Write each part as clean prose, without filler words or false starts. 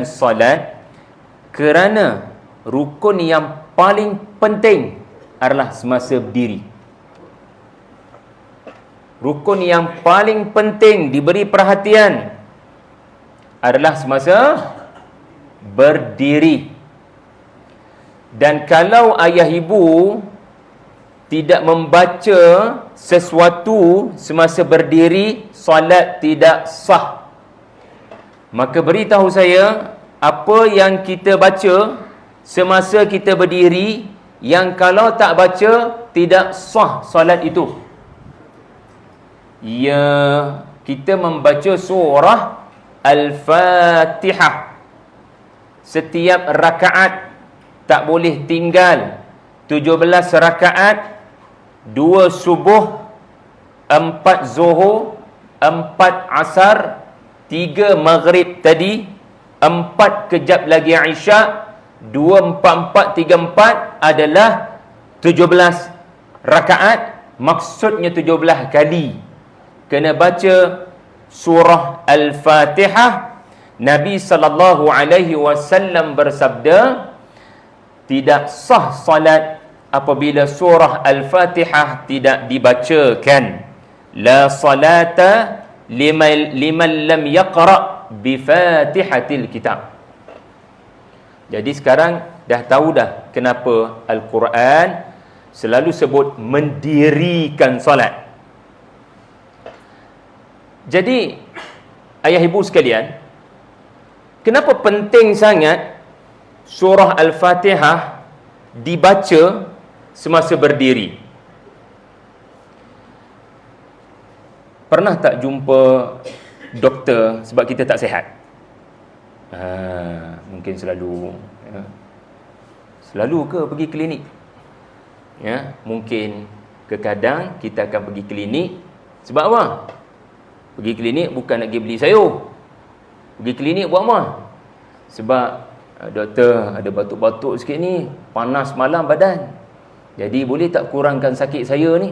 solat kerana rukun yang paling penting adalah semasa berdiri. Rukun yang paling penting diberi perhatian adalah semasa berdiri. Dan kalau ayah ibu tidak membaca sesuatu semasa berdiri, solat tidak sah. Maka beritahu saya, apa yang kita baca semasa kita berdiri, yang kalau tak baca, tidak sah solat itu. Ya, kita membaca surah Al-Fatihah setiap rakaat, tak boleh tinggal 17 rakaat, 2 subuh, 4 zuhur, 4 asar, 3 maghrib tadi, 4 kejap lagi Isyak, 2, 4, 4, 3, 4 adalah 17 rakaat. Maksudnya 17 kali kena baca surah Al-Fatihah. Nabi SAW bersabda, tidak sah salat apabila surah Al-Fatihah tidak dibacakan. La salata liman lam yaqra' bi Fatihatil Kitab. Jadi sekarang dah tahu dah kenapa Al-Quran selalu sebut mendirikan solat. Jadi ayah ibu sekalian, kenapa penting sangat surah Al-Fatihah dibaca semasa berdiri? Pernah tak jumpa doktor sebab kita tak sihat? Mungkin selalu ya. Selalu ke pergi klinik? Ya, mungkin kadang kita akan pergi klinik sebab apa? Pergi klinik bukan nak pergi beli sayur. Pergi klinik buat apa? Sebab doktor ada batuk-batuk sikit ni, panas malam badan. Jadi boleh tak kurangkan sakit saya ni?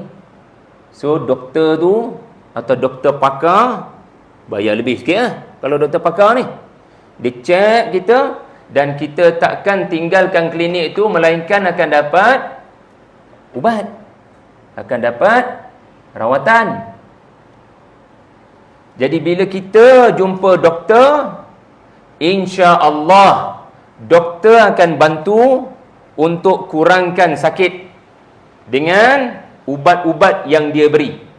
So doktor tu atau doktor pakar bayar lebih sikit lah. Kalau doktor pakar ni, dia check kita, dan kita takkan tinggalkan klinik tu, melainkan akan dapat ubat, akan dapat rawatan. Jadi bila kita jumpa doktor, insya-Allah doktor akan bantu untuk kurangkan sakit dengan ubat-ubat yang dia beri.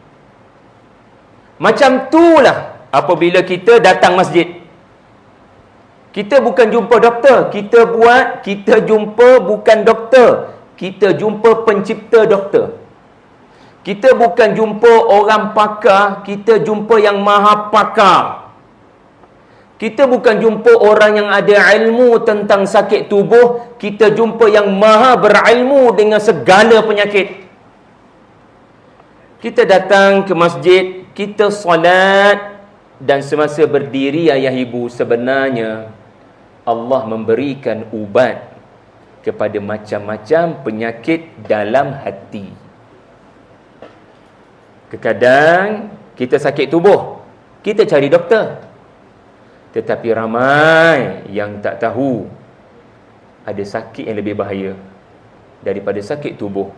Macam itulah apabila kita datang masjid. Kita bukan jumpa doktor, kita jumpa bukan doktor, kita jumpa pencipta doktor. Kita bukan jumpa orang pakar, kita jumpa yang maha pakar. Kita bukan jumpa orang yang ada ilmu tentang sakit tubuh, kita jumpa yang maha berilmu dengan segala penyakit. Kita datang ke masjid, kita solat, dan semasa berdiri ayah ibu, sebenarnya Allah memberikan ubat kepada macam-macam penyakit dalam hati. Kadang kita sakit tubuh, kita cari doktor. Tetapi ramai yang tak tahu ada sakit yang lebih bahaya daripada sakit tubuh.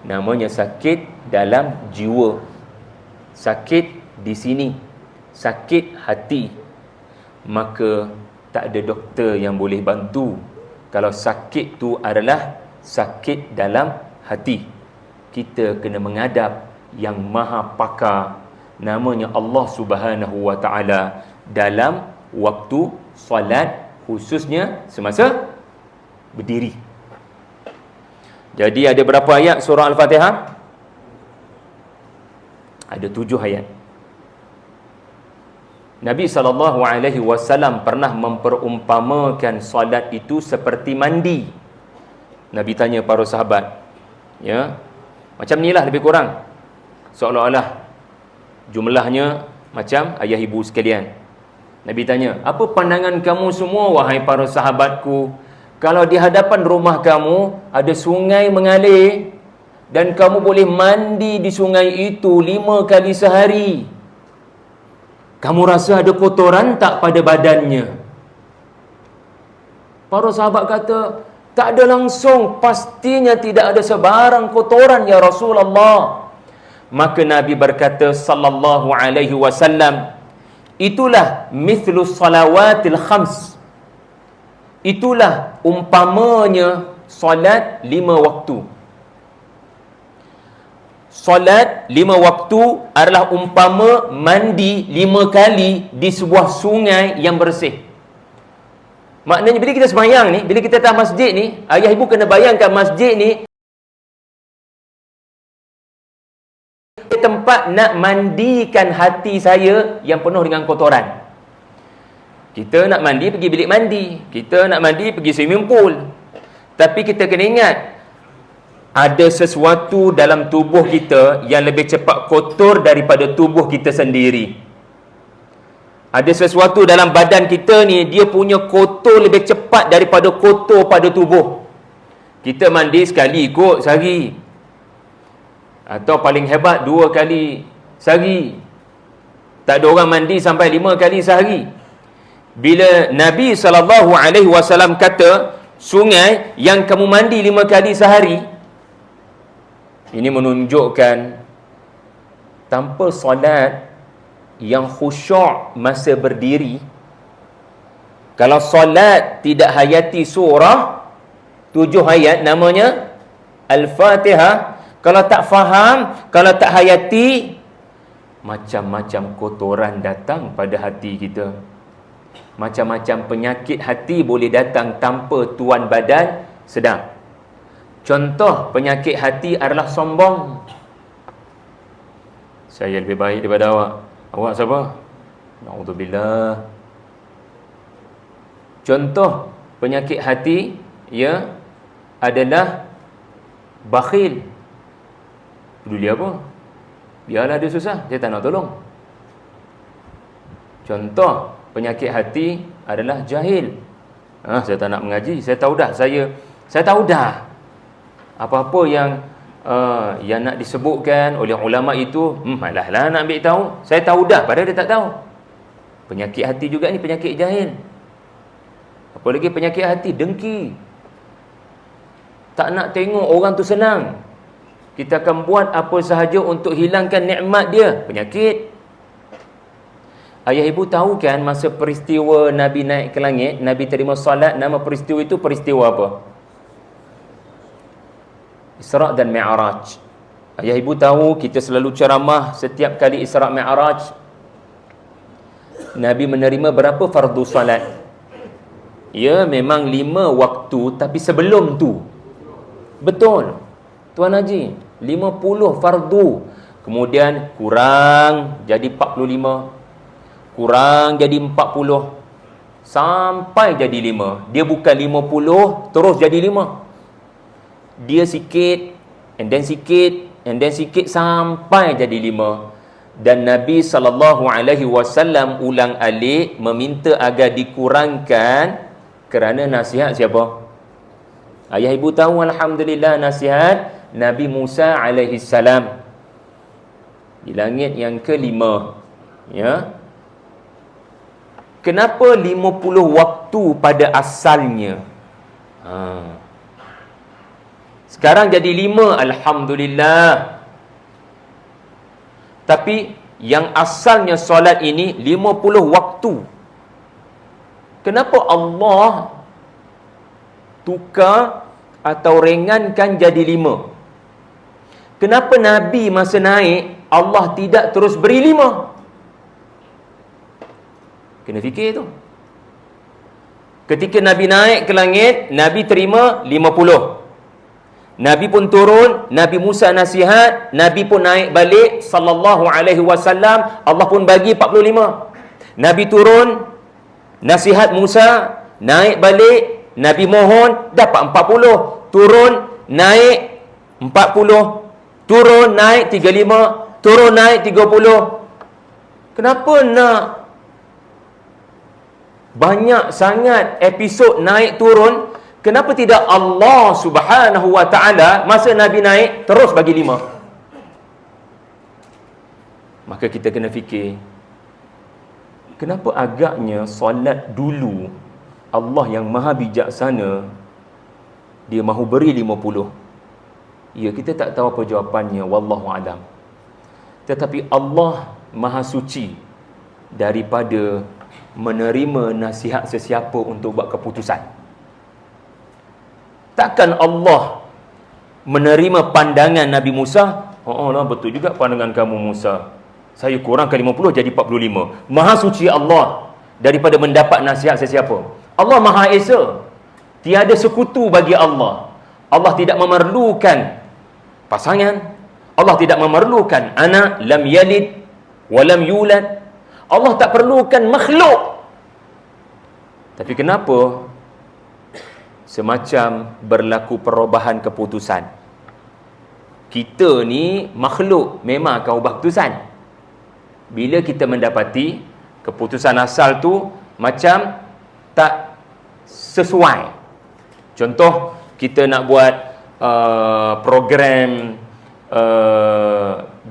Namanya sakit dalam jiwa. Sakit di sini, sakit hati. Maka tak ada doktor yang boleh bantu kalau sakit tu adalah sakit dalam hati. Kita kena menghadap yang maha pakar, namanya Allah Subhanahu wa ta'ala, dalam waktu solat, khususnya semasa berdiri. Jadi ada berapa ayat surah Al-Fatihah? Ada 7 ayat. Nabi SAW pernah memperumpamakan solat itu seperti mandi. Nabi tanya para sahabat, ya, macam inilah lebih kurang, seolah-olah jumlahnya macam ayah ibu sekalian. Nabi tanya, apa pandangan kamu semua wahai para sahabatku, kalau di hadapan rumah kamu ada sungai mengalir dan kamu boleh mandi di sungai itu 5 kali sehari, kamu rasa ada kotoran tak pada badannya? Para sahabat kata, tak ada langsung, pastinya tidak ada sebarang kotoran ya Rasulullah. Maka Nabi berkata sallallahu alaihi wasallam, itulah mithlu salawatil khams. Itulah umpamanya solat 5 waktu. Solat 5 waktu adalah umpama mandi 5 kali di sebuah sungai yang bersih. Maknanya bila kita sembahyang ni, bila kita datang masjid ni, ayah ibu kena bayangkan masjid ni tempat nak mandikan hati saya yang penuh dengan kotoran. Kita nak mandi, pergi bilik mandi. Kita nak mandi, pergi swimming pool. Tapi kita kena ingat, ada sesuatu dalam tubuh kita yang lebih cepat kotor daripada tubuh kita sendiri. Ada sesuatu dalam badan kita ni, dia punya kotor lebih cepat daripada kotor pada tubuh. Kita mandi sekali kot sehari, atau paling hebat 2 kali sehari. Tak ada orang mandi sampai 5 kali sehari. Bila Nabi SAW kata, sungai yang kamu mandi 5 kali sehari, ini menunjukkan tanpa solat yang khusyuk masa berdiri, kalau solat tidak hayati surah 7 ayat namanya Al-Fatihah, kalau tak faham, kalau tak hayati, macam-macam kotoran datang pada hati kita. Macam-macam penyakit hati boleh datang tanpa tuan badan sedar. Contoh penyakit hati adalah sombong. Saya lebih baik daripada awak. Awak siapa? Na'udzubillah. Contoh penyakit hati ya adalah bakhil. Peduli apa? Biarlah dia susah, saya tak nak tolong. Contoh penyakit hati adalah jahil. Saya tak nak mengaji, saya tahu dah. Saya tahu dah apa-apa yang nak disebutkan oleh ulama itu, malah nak ambil tahu. Saya tahu dah, padahal dia tak tahu. Penyakit hati juga ni penyakit jahil. Apa lagi penyakit hati? Dengki. Tak nak tengok orang tu senang. Kita akan buat apa sahaja untuk hilangkan nikmat dia. Penyakit. Ayah ibu tahu kan masa peristiwa Nabi naik ke langit, Nabi terima solat, nama peristiwa itu peristiwa apa? Isra' dan Mi'raj. Ayah ibu tahu kita selalu ceramah setiap kali Isra' Mi'raj. Nabi menerima berapa fardu solat? Ya, memang 5 waktu, tapi sebelum tu. Betul. Tuan Haji, 50 fardu. Kemudian kurang jadi 45. Kurang jadi 40. Sampai jadi 5. Dia bukan 50 terus jadi 5. Dia sikit, and then sikit, and then sikit sampai jadi 5. Dan Nabi SAW ulang-alik meminta agar dikurangkan kerana nasihat siapa? Ayah ibu tahu alhamdulillah nasihat Nabi Musa alaihissalam di langit yang ke-5. Ya. Kenapa 50 waktu pada asalnya? Sekarang jadi 5, alhamdulillah. Tapi yang asalnya solat ini 50 waktu. Kenapa Allah tukar atau ringankan jadi 5? Kenapa Nabi masa naik Allah tidak terus beri 5? Kena fikir tu. Ketika Nabi naik ke langit, Nabi terima 50. Nabi pun turun, Nabi Musa nasihat, Nabi pun naik balik sallallahu alaihi wasallam, Allah pun bagi 45. Nabi turun, nasihat Musa, naik balik, Nabi mohon, dapat 40. Turun, naik 40. Turun, naik 35. Turun, naik 30. Kenapa nak banyak sangat episod naik turun? Kenapa tidak Allah Subhanahu wa ta'ala masa Nabi naik terus bagi 5? Maka kita kena fikir, kenapa agaknya solat dulu Allah yang maha bijaksana, dia mahu beri 50. Ya, kita tak tahu apa jawapannya, wallahu alam. Tetapi Allah maha suci daripada menerima nasihat sesiapa untuk buat keputusan. Takkan Allah menerima pandangan Nabi Musa, oh lah, betul juga pandangan kamu Musa, saya kurangkan 50 jadi 45. Maha suci Allah daripada mendapat nasihat sesiapa. Allah Maha Esa, tiada sekutu bagi Allah. Allah tidak memerlukan pasangan, Allah tidak memerlukan anak, lam yalid wa lam yulad. Allah tak perlukan makhluk. Tapi kenapa semacam berlaku perubahan keputusan? Kita ni makhluk, memang akan ubah keputusan. Bila kita mendapati keputusan asal tu macam tak sesuai. Contoh, kita nak buat program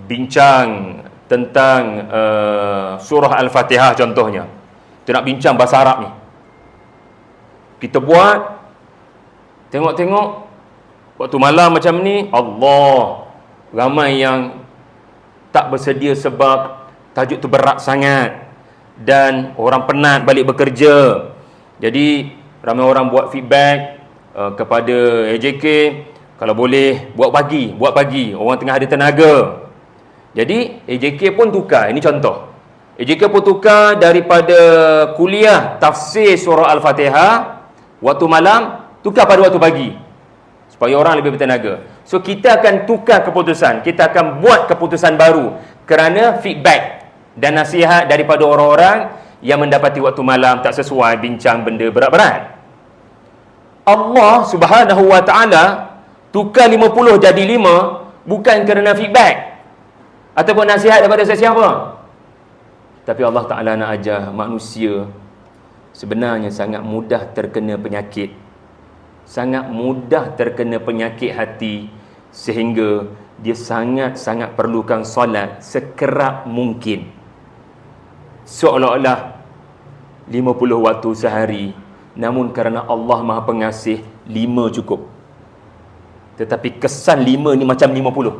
bincang tentang surah Al-Fatihah contohnya. Kita nak bincang bahasa Arab ni. Kita buat, tengok-tengok, waktu malam macam ni, Allah, ramai yang tak bersedia sebab tajuk tu berat sangat dan orang penat balik bekerja. Jadi ramai orang buat feedback kepada AJK, kalau boleh buat pagi, orang tengah ada tenaga. Jadi AJK pun tukar, ini contoh, AJK pun tukar daripada kuliah tafsir surah Al-Fatihah waktu malam, tukar pada waktu pagi supaya orang lebih bertenaga. So kita akan tukar keputusan, kita akan buat keputusan baru kerana feedback dan nasihat daripada orang-orang yang mendapati waktu malam tak sesuai bincang benda berat-berat. Allah Subhanahu wa ta'ala tukar 50 jadi 5 bukan kerana feedback ataupun nasihat daripada sesiapa. Tapi Allah Ta'ala nak ajar manusia sebenarnya sangat mudah terkena penyakit, sangat mudah terkena penyakit hati, sehingga dia sangat-sangat perlukan solat sekerap mungkin. Seolah-olah 50 waktu sehari, namun kerana Allah Maha Pengasih, 5 cukup. Tetapi kesan 5 ni macam 50.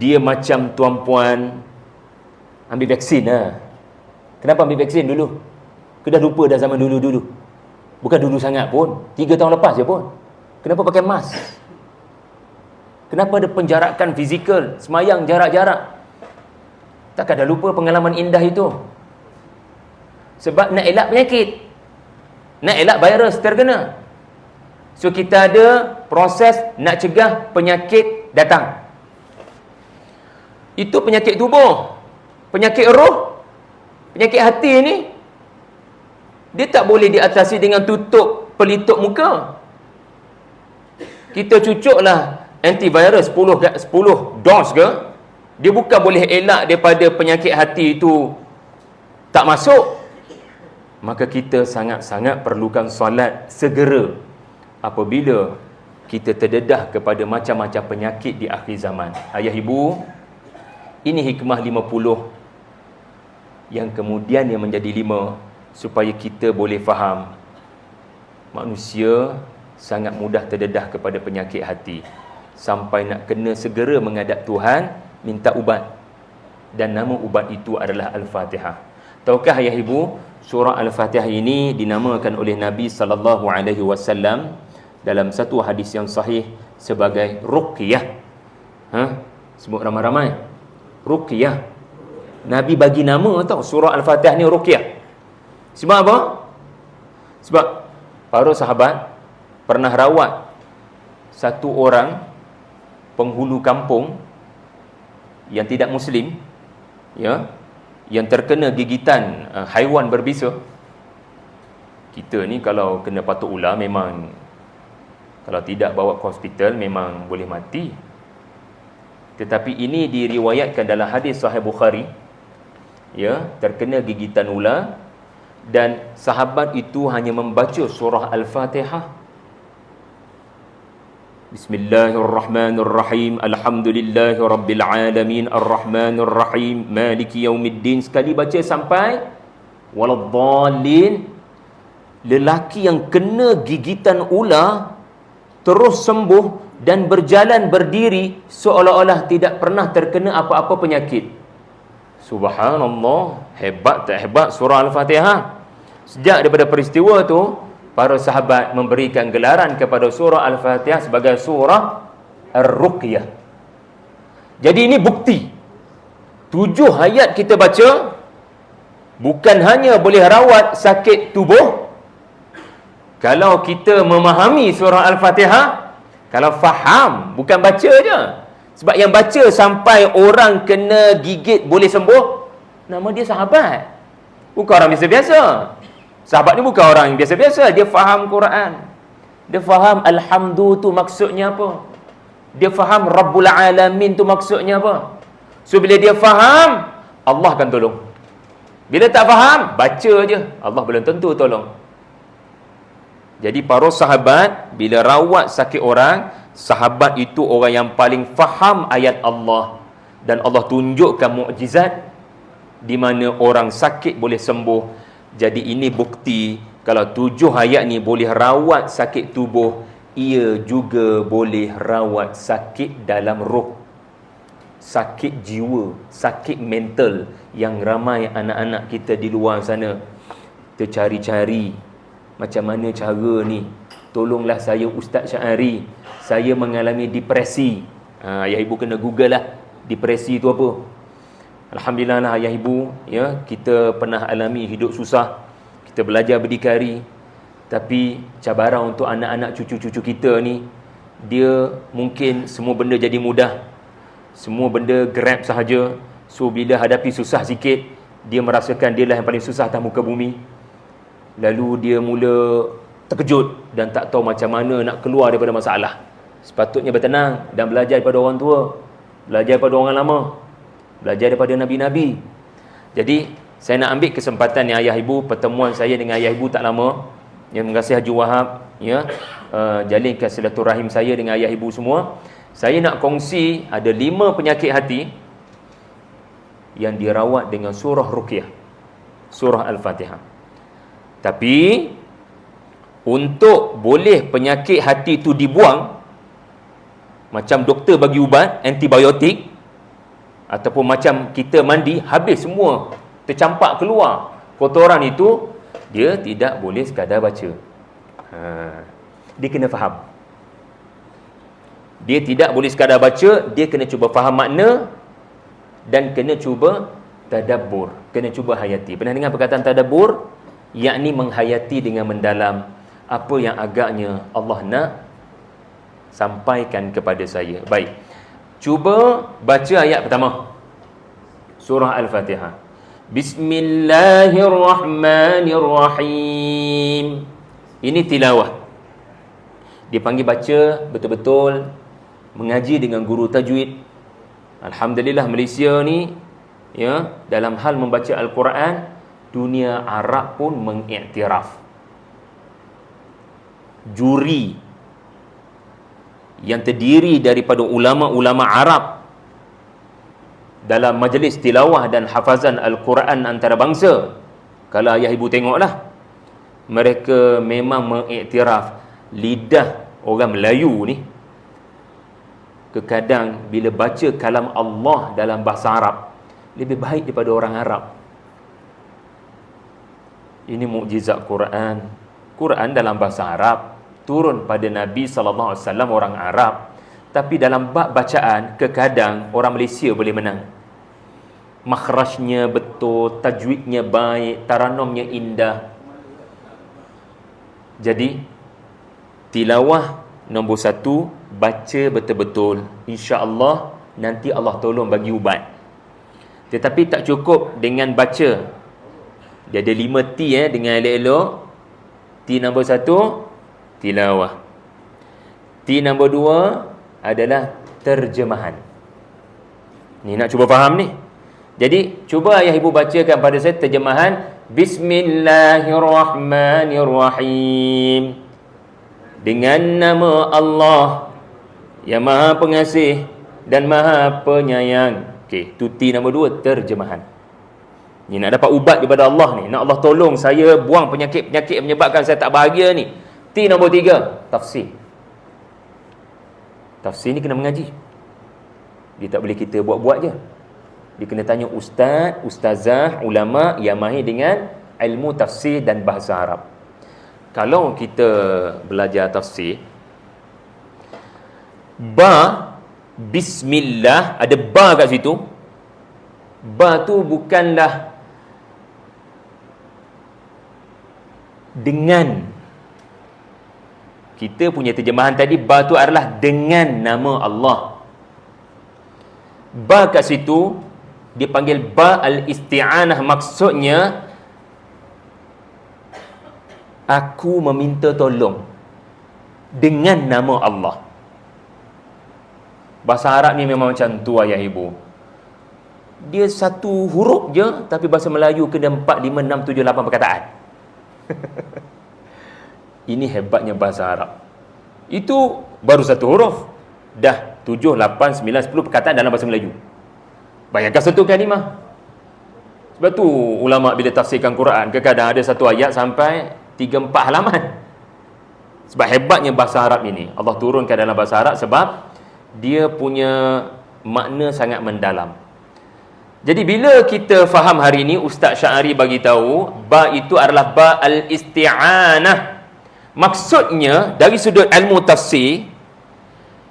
Dia macam tuan-puan ambil vaksin lah. Kenapa ambil vaksin dulu? Kita dah lupa dah zaman dulu-dulu. Bukan dulu sangat pun, 3 tahun lepas je pun. Kenapa pakai mask? Kenapa ada penjarakan fizikal, semayang jarak-jarak? Takkan dah lupa pengalaman indah itu? Sebab nak elak penyakit, nak elak virus terkena. So kita ada proses nak cegah penyakit datang. Itu penyakit tubuh. Penyakit roh, penyakit hati ni, dia tak boleh diatasi dengan tutup pelitup muka. Kita cucuklah antivirus 10 dos ke, dia bukan boleh elak daripada penyakit hati itu tak masuk. Maka kita sangat-sangat perlukan solat segera apabila kita terdedah kepada macam-macam penyakit di akhir zaman. Ayah ibu, ini hikmah 50 yang kemudian yang menjadi 5 supaya kita boleh faham manusia sangat mudah terdedah kepada penyakit hati sampai nak kena segera menghadap Tuhan minta ubat, dan nama ubat itu adalah Al-Fatihah. Tahukah ayah ibu, surah Al-Fatihah ini dinamakan oleh Nabi SAW dalam satu hadis yang sahih sebagai ruqyah. Sebut ramai-ramai, ruqyah. Nabi bagi nama tau surah Al-Fatihah ni ruqyah. Sebab apa? Sebab para sahabat pernah rawat satu orang penghulu kampung yang tidak Muslim, ya, yang terkena gigitan haiwan berbisa. Kita ni kalau kena patuk ular memang, kalau tidak bawa ke hospital memang boleh mati. Tetapi ini diriwayatkan dalam hadis Sahih Bukhari, ya, terkena gigitan ular dan sahabat itu hanya membaca surah Al-Fatihah. Bismillahirrahmanirrahim. Alhamdulillahi rabbil alamin arrahmanirrahim maliki yaumiddin. Sekali baca sampai waladdallin, lelaki yang kena gigitan ular terus sembuh dan berjalan berdiri seolah-olah tidak pernah terkena apa-apa penyakit. Subhanallah, hebat tak hebat surah Al-Fatihah. Sejak daripada peristiwa tu, para sahabat memberikan gelaran kepada surah Al-Fatihah sebagai surah Ar-Ruqyah. Jadi ini bukti 7 ayat kita baca bukan hanya boleh rawat sakit tubuh. Kalau kita memahami surah Al-Fatihah, kalau faham, bukan baca je. Sebab yang baca sampai orang kena gigit boleh sembuh, nama dia sahabat, bukan orang biasa-biasa. Sahabat ni bukan orang biasa-biasa. Dia faham Quran, dia faham Alhamdu tu maksudnya apa, dia faham Rabbul Alamin tu maksudnya apa. So bila dia faham, Allah akan tolong. Bila tak faham, baca je, Allah belum tentu tolong. Jadi para sahabat bila rawat sakit orang, sahabat itu orang yang paling faham ayat Allah, dan Allah tunjukkan mukjizat di mana orang sakit boleh sembuh. Jadi ini bukti kalau 7 ayat ni boleh rawat sakit tubuh, ia juga boleh rawat sakit dalam roh, sakit jiwa, sakit mental yang ramai anak-anak kita di luar sana tercari-cari macam mana cara ni. Tolonglah saya Ustaz Syahari, saya mengalami depresi. Ayah ibu kena google lah depresi tu apa. Alhamdulillah lah ayah ibu, ya, kita pernah alami hidup susah, kita belajar berdikari. Tapi cabaran untuk anak-anak cucu-cucu kita ni, dia mungkin semua benda jadi mudah, semua benda grab sahaja. So bila hadapi susah sikit, dia merasakan dia lah yang paling susah atas muka bumi. Lalu dia mula terkejut dan tak tahu macam mana nak keluar daripada masalah. Sepatutnya bertenang dan belajar daripada orang tua, belajar daripada orang lama, belajar daripada Nabi-Nabi. Jadi saya nak ambil kesempatan ni ayah ibu, pertemuan saya dengan ayah ibu tak lama, ya, terima kasih Haji Wahab, ya, jalinkan silaturahim saya dengan ayah ibu semua. Saya nak kongsi ada 5 penyakit hati yang dirawat dengan surah Ruqyah, surah Al-Fatihah. Tapi untuk boleh penyakit hati itu dibuang, macam doktor bagi ubat antibiotik, ataupun macam kita mandi habis semua tercampak keluar kotoran itu, dia tidak boleh sekadar baca. Dia kena faham. Dia tidak boleh sekadar baca, dia kena cuba faham makna dan kena cuba tadabbur, kena cuba hayati. Pernah dengar perkataan tadabbur? Yakni menghayati dengan mendalam apa yang agaknya Allah nak sampaikan kepada saya. Baik, cuba baca ayat pertama surah Al-Fatihah. Bismillahirrahmanirrahim. Ini tilawah. Dia panggil baca betul-betul, mengaji dengan guru tajwid. Alhamdulillah Malaysia ni, ya, dalam hal membaca Al-Quran, dunia Arab pun mengiktiraf. Juri yang terdiri daripada ulama-ulama Arab dalam majlis tilawah dan hafazan Al-Quran antarabangsa, kalau ayah ibu tengoklah, mereka memang mengiktiraf lidah orang Melayu ni kadang bila baca kalam Allah dalam bahasa Arab lebih baik daripada orang Arab. Ini mukjizat Quran. Quran dalam bahasa Arab, turun pada Nabi SAW orang Arab. Tapi dalam bab bacaan, kadang orang Malaysia boleh menang. Makhrajnya betul, tajwidnya baik, taranumnya indah. Jadi tilawah nombor 1, baca betul-betul. InsyaAllah nanti Allah tolong bagi ubat. Tetapi tak cukup dengan baca. Dia ada 5 T dengan elok-elok. T nombor 1, tilawah. T nombor 2 adalah terjemahan. Ni nak cuba faham ni. Jadi cuba ayah ibu bacakan pada saya terjemahan Bismillahirrahmanirrahim. Dengan nama Allah yang Maha Pengasih dan Maha Penyayang. Okey, tu T nombor 2, terjemahan. Ni nak dapat ubat daripada Allah ni. Nak Allah tolong saya buang penyakit-penyakit yang menyebabkan saya tak bahagia ni. T nombor 3, tafsir. Tafsir ni kena mengaji. Dia tak boleh kita buat-buat je. Dia kena tanya ustaz, ustazah, ulama yang mahir dengan ilmu tafsir dan bahasa Arab. Kalau kita belajar tafsir, bismillah, ada ba kat situ. Ba tu bukanlah dengan. Kita punya terjemahan tadi, ba tu adalah dengan nama Allah. Ba kat situ dipanggil ba al-isti'anah, maksudnya aku meminta tolong dengan nama Allah. Bahasa Arab ni memang macam tu ayah ibu. Dia satu huruf je, tapi bahasa Melayu kena 4, 5, 6, 7, 8 perkataan. Ini hebatnya bahasa Arab. Itu baru satu huruf, dah 7, 8, 9, 10 perkataan dalam bahasa Melayu. Bayangkan satu kalimah. Sebab tu ulama bila tafsirkan Quran, kadang-kadang ada satu ayat sampai 3-4 halaman. Sebab hebatnya bahasa Arab ini. Allah turunkan dalam bahasa Arab sebab dia punya makna sangat mendalam. Jadi bila kita faham hari ini, Ustaz Syar'i bagi tahu ba itu adalah ba al-isti'anah. Maksudnya dari sudut ilmu tafsir,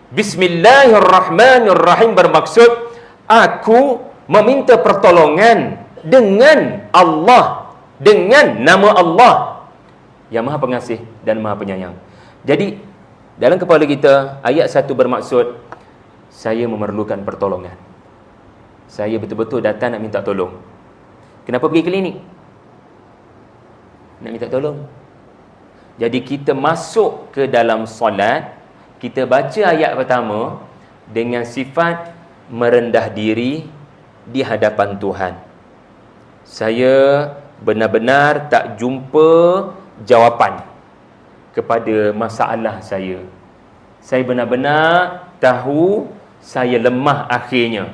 Bismillahirrahmanirrahim bermaksud aku meminta pertolongan dengan Allah, dengan nama Allah yang Maha Pengasih dan Maha Penyayang. Jadi dalam kepala kita, ayat 1 bermaksud saya memerlukan pertolongan. Saya betul-betul datang nak minta tolong. Kenapa pergi klinik? Nak minta tolong. Jadi kita masuk ke dalam solat, kita baca ayat pertama dengan sifat merendah diri di hadapan Tuhan. Saya benar-benar tak jumpa jawapan kepada masalah saya. Saya benar-benar tahu saya lemah akhirnya.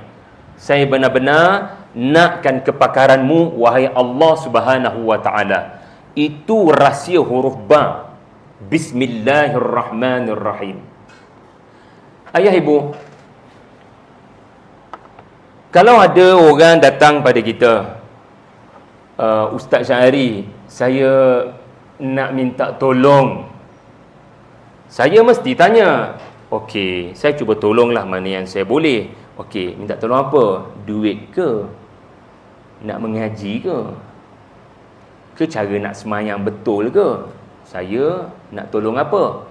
Saya benar-benar nakkan kepakaran-Mu, wahai Allah Subhanahu wa ta'ala. Itu rahsia huruf ba. Bismillahirrahmanirrahim. Ayah ibu, kalau ada orang datang pada kita, Ustaz Syar'i, saya nak minta tolong. Saya mesti tanya, okey, saya cuba tolonglah mana yang saya boleh. Okey, minta tolong apa? Duit ke? Nak mengaji ke? Ke cara nak semayang betul ke? Saya nak tolong apa?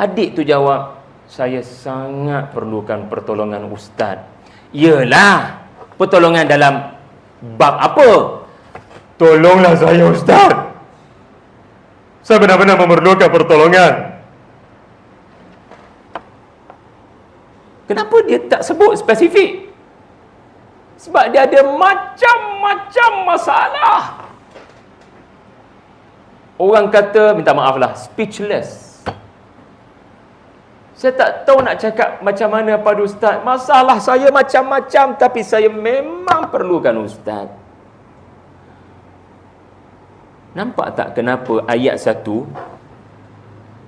Adik tu jawab, saya sangat perlukan pertolongan ustaz. Yalah, pertolongan dalam bab apa? Tolonglah saya ustaz. Saya benar-benar memerlukan pertolongan. Kenapa dia tak sebut spesifik? Sebab dia ada macam-macam masalah. Orang kata, minta maaf lah, speechless. Saya tak tahu nak cakap macam mana pada ustaz. Masalah saya macam-macam, tapi saya memang perlukan ustaz. Nampak tak kenapa ayat 1,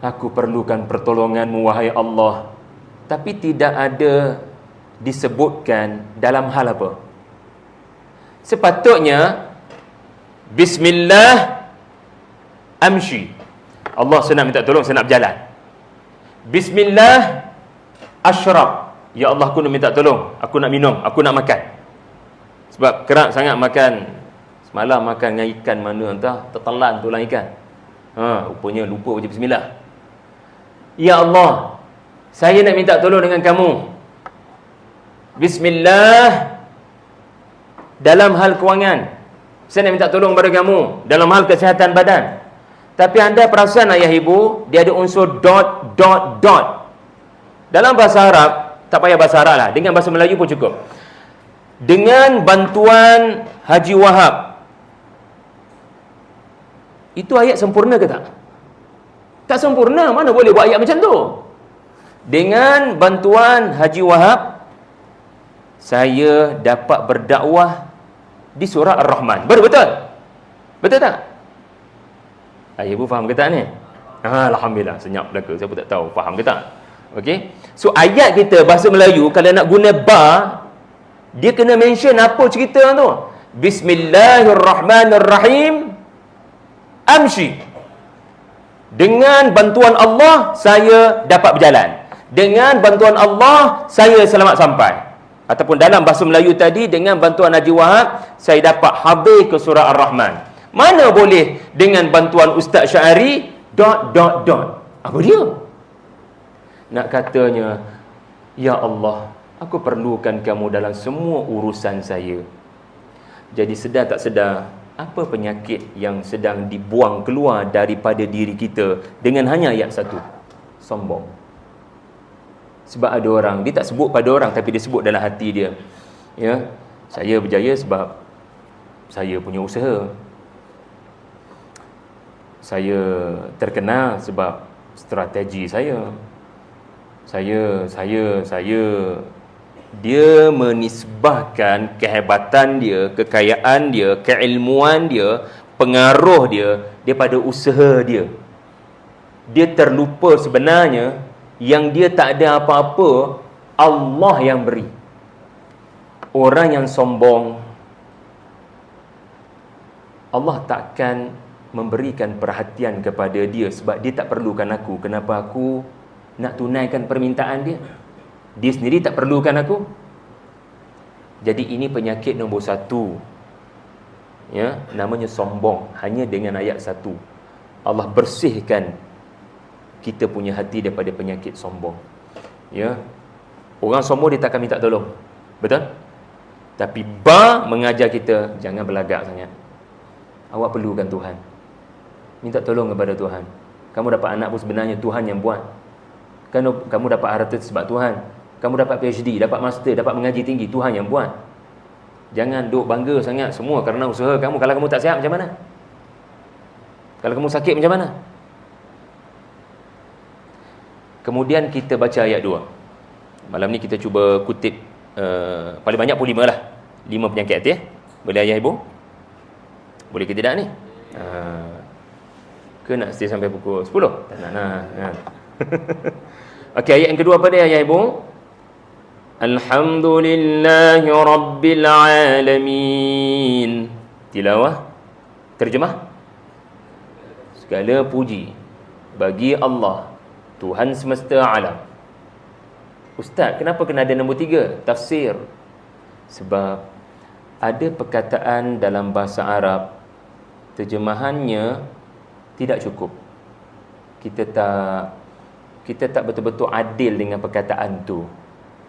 aku perlukan pertolonganmu wahai Allah, tapi tidak ada disebutkan dalam hal apa? Sepatutnya Bismillah amshi, Allah saya nak minta tolong, saya nak berjalan. Bismillah ashrab, ya Allah aku nak minta tolong, aku nak minum, aku nak makan. Sebab kerap sangat makan. Semalam makan dengan ikan mana entah, tertelan tulang ikan. Rupanya lupa baca bismillah. Ya Allah, saya nak minta tolong dengan kamu. Bismillah dalam hal kewangan. Saya nak minta tolong kepada kamu dalam hal kesihatan badan. Tapi anda perasan ayah ibu, dia ada unsur dot, dot, dot. Dalam bahasa Arab, tak payah bahasa Arab lah, dengan bahasa Melayu pun cukup. Dengan bantuan Haji Wahab, itu ayat sempurna ke tak? Tak sempurna, mana boleh buat ayat macam tu? Dengan bantuan Haji Wahab, saya dapat berdakwah di surah Ar-Rahman. Betul? Betul tak? Ibu faham ke tak ni? Alhamdulillah, senyap belaka. Saya pun tak tahu faham ke tak. Okey. So ayat kita bahasa Melayu kalau nak guna ba, dia kena mention apa cerita tu. Bismillahirrahmanirrahim. Amshi. Dengan bantuan Allah saya dapat berjalan. Dengan bantuan Allah saya selamat sampai. Ataupun dalam bahasa Melayu tadi, dengan bantuan Haji Wahab saya dapat habis ke surah Ar-Rahman. Mana boleh dengan bantuan Ustaz Syahari ... Apa dia? Nak katanya, ya Allah, aku perlukan kamu dalam semua urusan saya. Jadi sedar tak sedar, apa penyakit yang sedang dibuang keluar daripada diri kita dengan hanya ayat satu? Sombong. Sebab ada orang, dia tak sebut pada orang, tapi dia sebut dalam hati dia. Ya, saya berjaya sebab saya punya usaha. Saya terkenal sebab strategi saya. Dia menisbahkan kehebatan dia, kekayaan dia, keilmuan dia, pengaruh dia daripada usaha dia. Dia terlupa sebenarnya yang dia tak ada apa-apa, Allah yang beri. Orang yang sombong, Allah takkan memberikan perhatian kepada dia sebab dia tak perlukan aku. Kenapa aku nak tunaikan permintaan dia? Dia sendiri tak perlukan aku. Jadi ini penyakit nombor satu, ya, namanya sombong. Hanya dengan ayat satu Allah bersihkan kita punya hati daripada penyakit sombong. Ya, orang sombong dia takkan minta tolong, betul? Tapi ba mengajar kita jangan berlagak sangat. Awak perlukan Tuhan, minta tolong kepada Tuhan. Kamu dapat anak pun sebenarnya Tuhan yang buat. Kamu dapat harta sebab Tuhan. Kamu dapat PhD, dapat master, dapat mengaji tinggi, Tuhan yang buat. Jangan duk bangga sangat semua kerana usaha kamu. Kalau kamu tak sihat macam mana? Kalau kamu sakit macam mana? Kemudian kita baca ayat 2. Malam ni kita cuba kutip paling banyak pun 5 lah. 5 penyakit hati. Boleh ayah ibu? Boleh ke tidak ni? Ke nak stay sampai pukul 10? Tak nak. Okey, ayat yang kedua apa dia ayah ibu? Alhamdulillahi Rabbil Alamin. Tilawah. Terjemah. Segala puji bagi Allah, Tuhan semesta alam. Ustaz, kenapa kena ada nombor 3? Tafsir. Sebab ada perkataan dalam bahasa Arab, terjemahannya tidak cukup. Kita tak betul-betul adil dengan perkataan tu.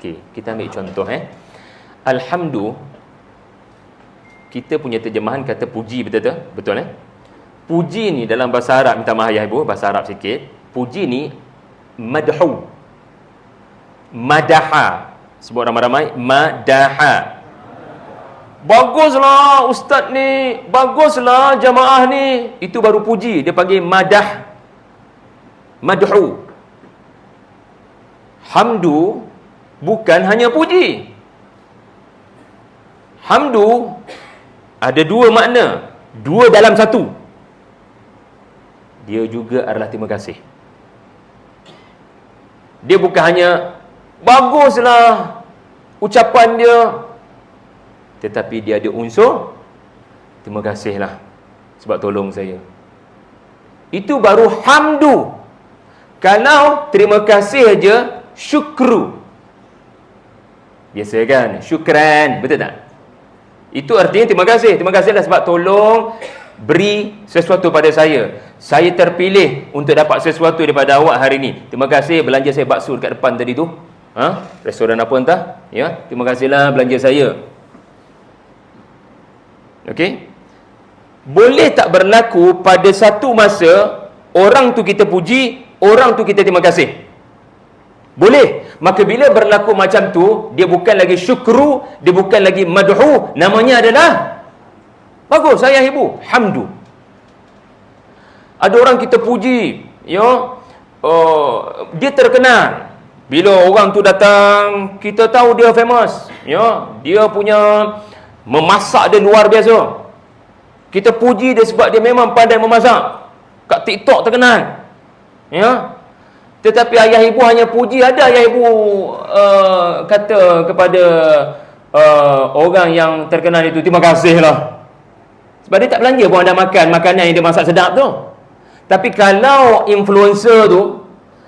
Okey, kita ambil contoh Alhamdu, kita punya terjemahan kata puji, betul tak? Betul Puji ni dalam bahasa Arab, minta maaf ya ibu, bahasa Arab sikit. Puji ni madhu. Madaha. Sebut ramai-ramai, madaha. Baguslah ustaz ni, baguslah jamaah ni. Itu baru puji, dia panggil madah. Madhu. Hamdu bukan hanya puji. Hamdu ada 2 makna, 2 dalam 1. Dia juga adalah terima kasih. Dia bukan hanya baguslah ucapan dia, tetapi dia ada unsur terima kasihlah sebab tolong saya. Itu baru hamdu. Kalau terima kasih aja, syukru. Biasa kan? Syukran, betul tak? Itu artinya terima kasih. Terima kasihlah sebab tolong beri sesuatu pada saya. Saya terpilih untuk dapat sesuatu daripada awak hari ni. Terima kasih belanja saya bakso dekat depan tadi tu. Restoran apa entah. Ya, terima kasihlah belanja saya. Okey. Boleh tak berlaku pada satu masa orang tu kita puji, orang tu kita terima kasih? Boleh. Maka bila berlaku macam tu, dia bukan lagi syukru, dia bukan lagi madhu, namanya adalah bagus, ayah ibu, hamdu. Ada orang kita puji, ya, dia terkenal. Bila orang tu datang, kita tahu dia famous, ya, dia punya Memasak dia luar biasa. Kita puji dia sebab dia memang pandai memasak. Kat TikTok terkenal. Ya. Tetapi ayah ibu hanya puji. Ada ayah ibu kata kepada orang yang terkenal itu, terima kasih lah. Sebab dia tak belanja pun anda makan makanan yang dia masak sedap tu. Tapi kalau influencer tu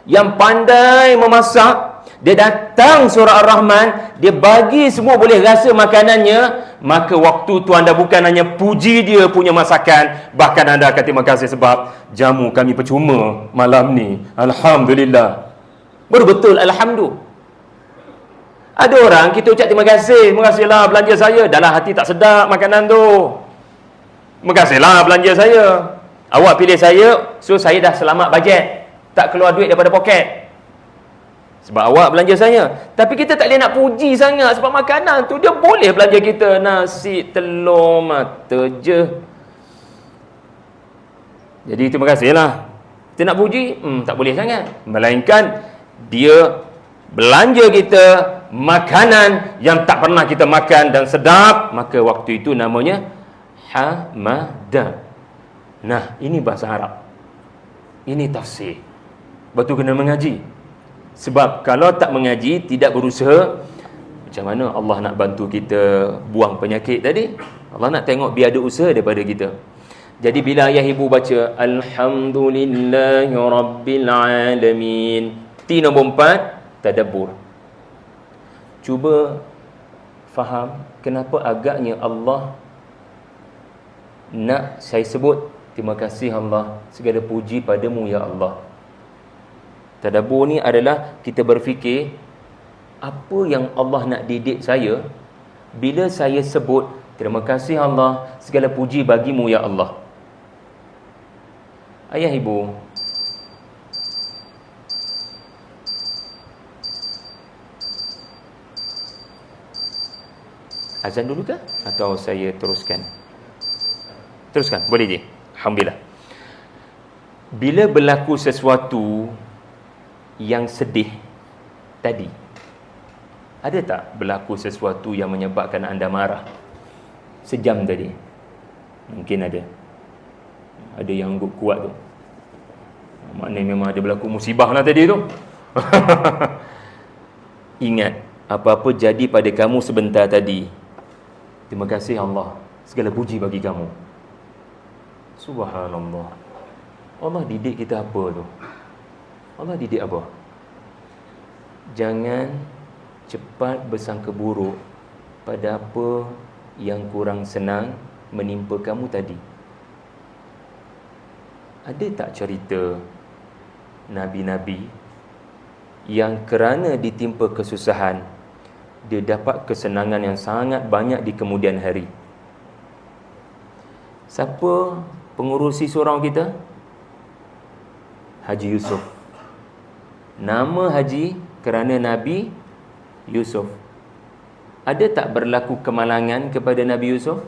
yang pandai memasak, dia datang surah Ar-Rahman, dia bagi semua boleh rasa makanannya, maka waktu tu anda bukan hanya puji dia punya masakan, bahkan anda akan terima kasih sebab jamu kami percuma malam ni. Alhamdulillah. Betul-betul alhamdulillah. Ada orang kita ucap terima kasihlah belanja saya, dalam hati tak sedap makanan tu. Terima kasihlah belanja saya. Awak pilih saya, so saya dah selamat bajet, tak keluar duit daripada poket. Sebab awak belanja saya. Tapi kita tak boleh nak puji sangat sebab makanan tu dia boleh belanja kita nasi, telur, mata je. Jadi terima kasihlah. Kita nak puji, tak boleh sangat. Melainkan dia belanja kita makanan yang tak pernah kita makan dan sedap, maka waktu itu namanya hamada. Nah, ini bahasa Arab. Ini tafsir. Betul kena mengaji. Sebab kalau tak mengaji, tidak berusaha, macam mana Allah nak bantu kita buang penyakit tadi? Allah nak tengok biar ada usaha daripada kita. Jadi bila ayah ibu baca Alhamdulillahi Rabbil Alamin, T nombor 4, tadabbur. Cuba faham kenapa agaknya Allah nak saya sebut terima kasih Allah, segala puji padamu ya Allah. Tadabbur ni adalah kita berfikir apa yang Allah nak didik saya bila saya sebut terima kasih Allah, segala puji bagimu ya Allah. Ayah ibu, azan dulu ke? Atau saya teruskan? Teruskan, boleh je. Alhamdulillah. Bila berlaku sesuatu yang sedih tadi, ada tak berlaku sesuatu yang menyebabkan anda marah sejam tadi? Mungkin ada. Ada yang kuat tu. Maknanya memang ada berlaku musibah lah tadi tu. Ingat, apa-apa jadi pada kamu sebentar tadi, terima kasih Allah, segala puji bagi kamu. Subhanallah. Allah didik kita apa tu? Allah didik apa? Jangan cepat bersangka buruk pada apa yang kurang senang menimpa kamu tadi. Ada tak cerita Nabi-Nabi yang kerana ditimpa kesusahan, dia dapat kesenangan yang sangat banyak di kemudian hari? Siapa pengurusi surau kita? Haji Yusuf. Nama Haji kerana Nabi Yusuf. Ada tak berlaku kemalangan kepada Nabi Yusuf?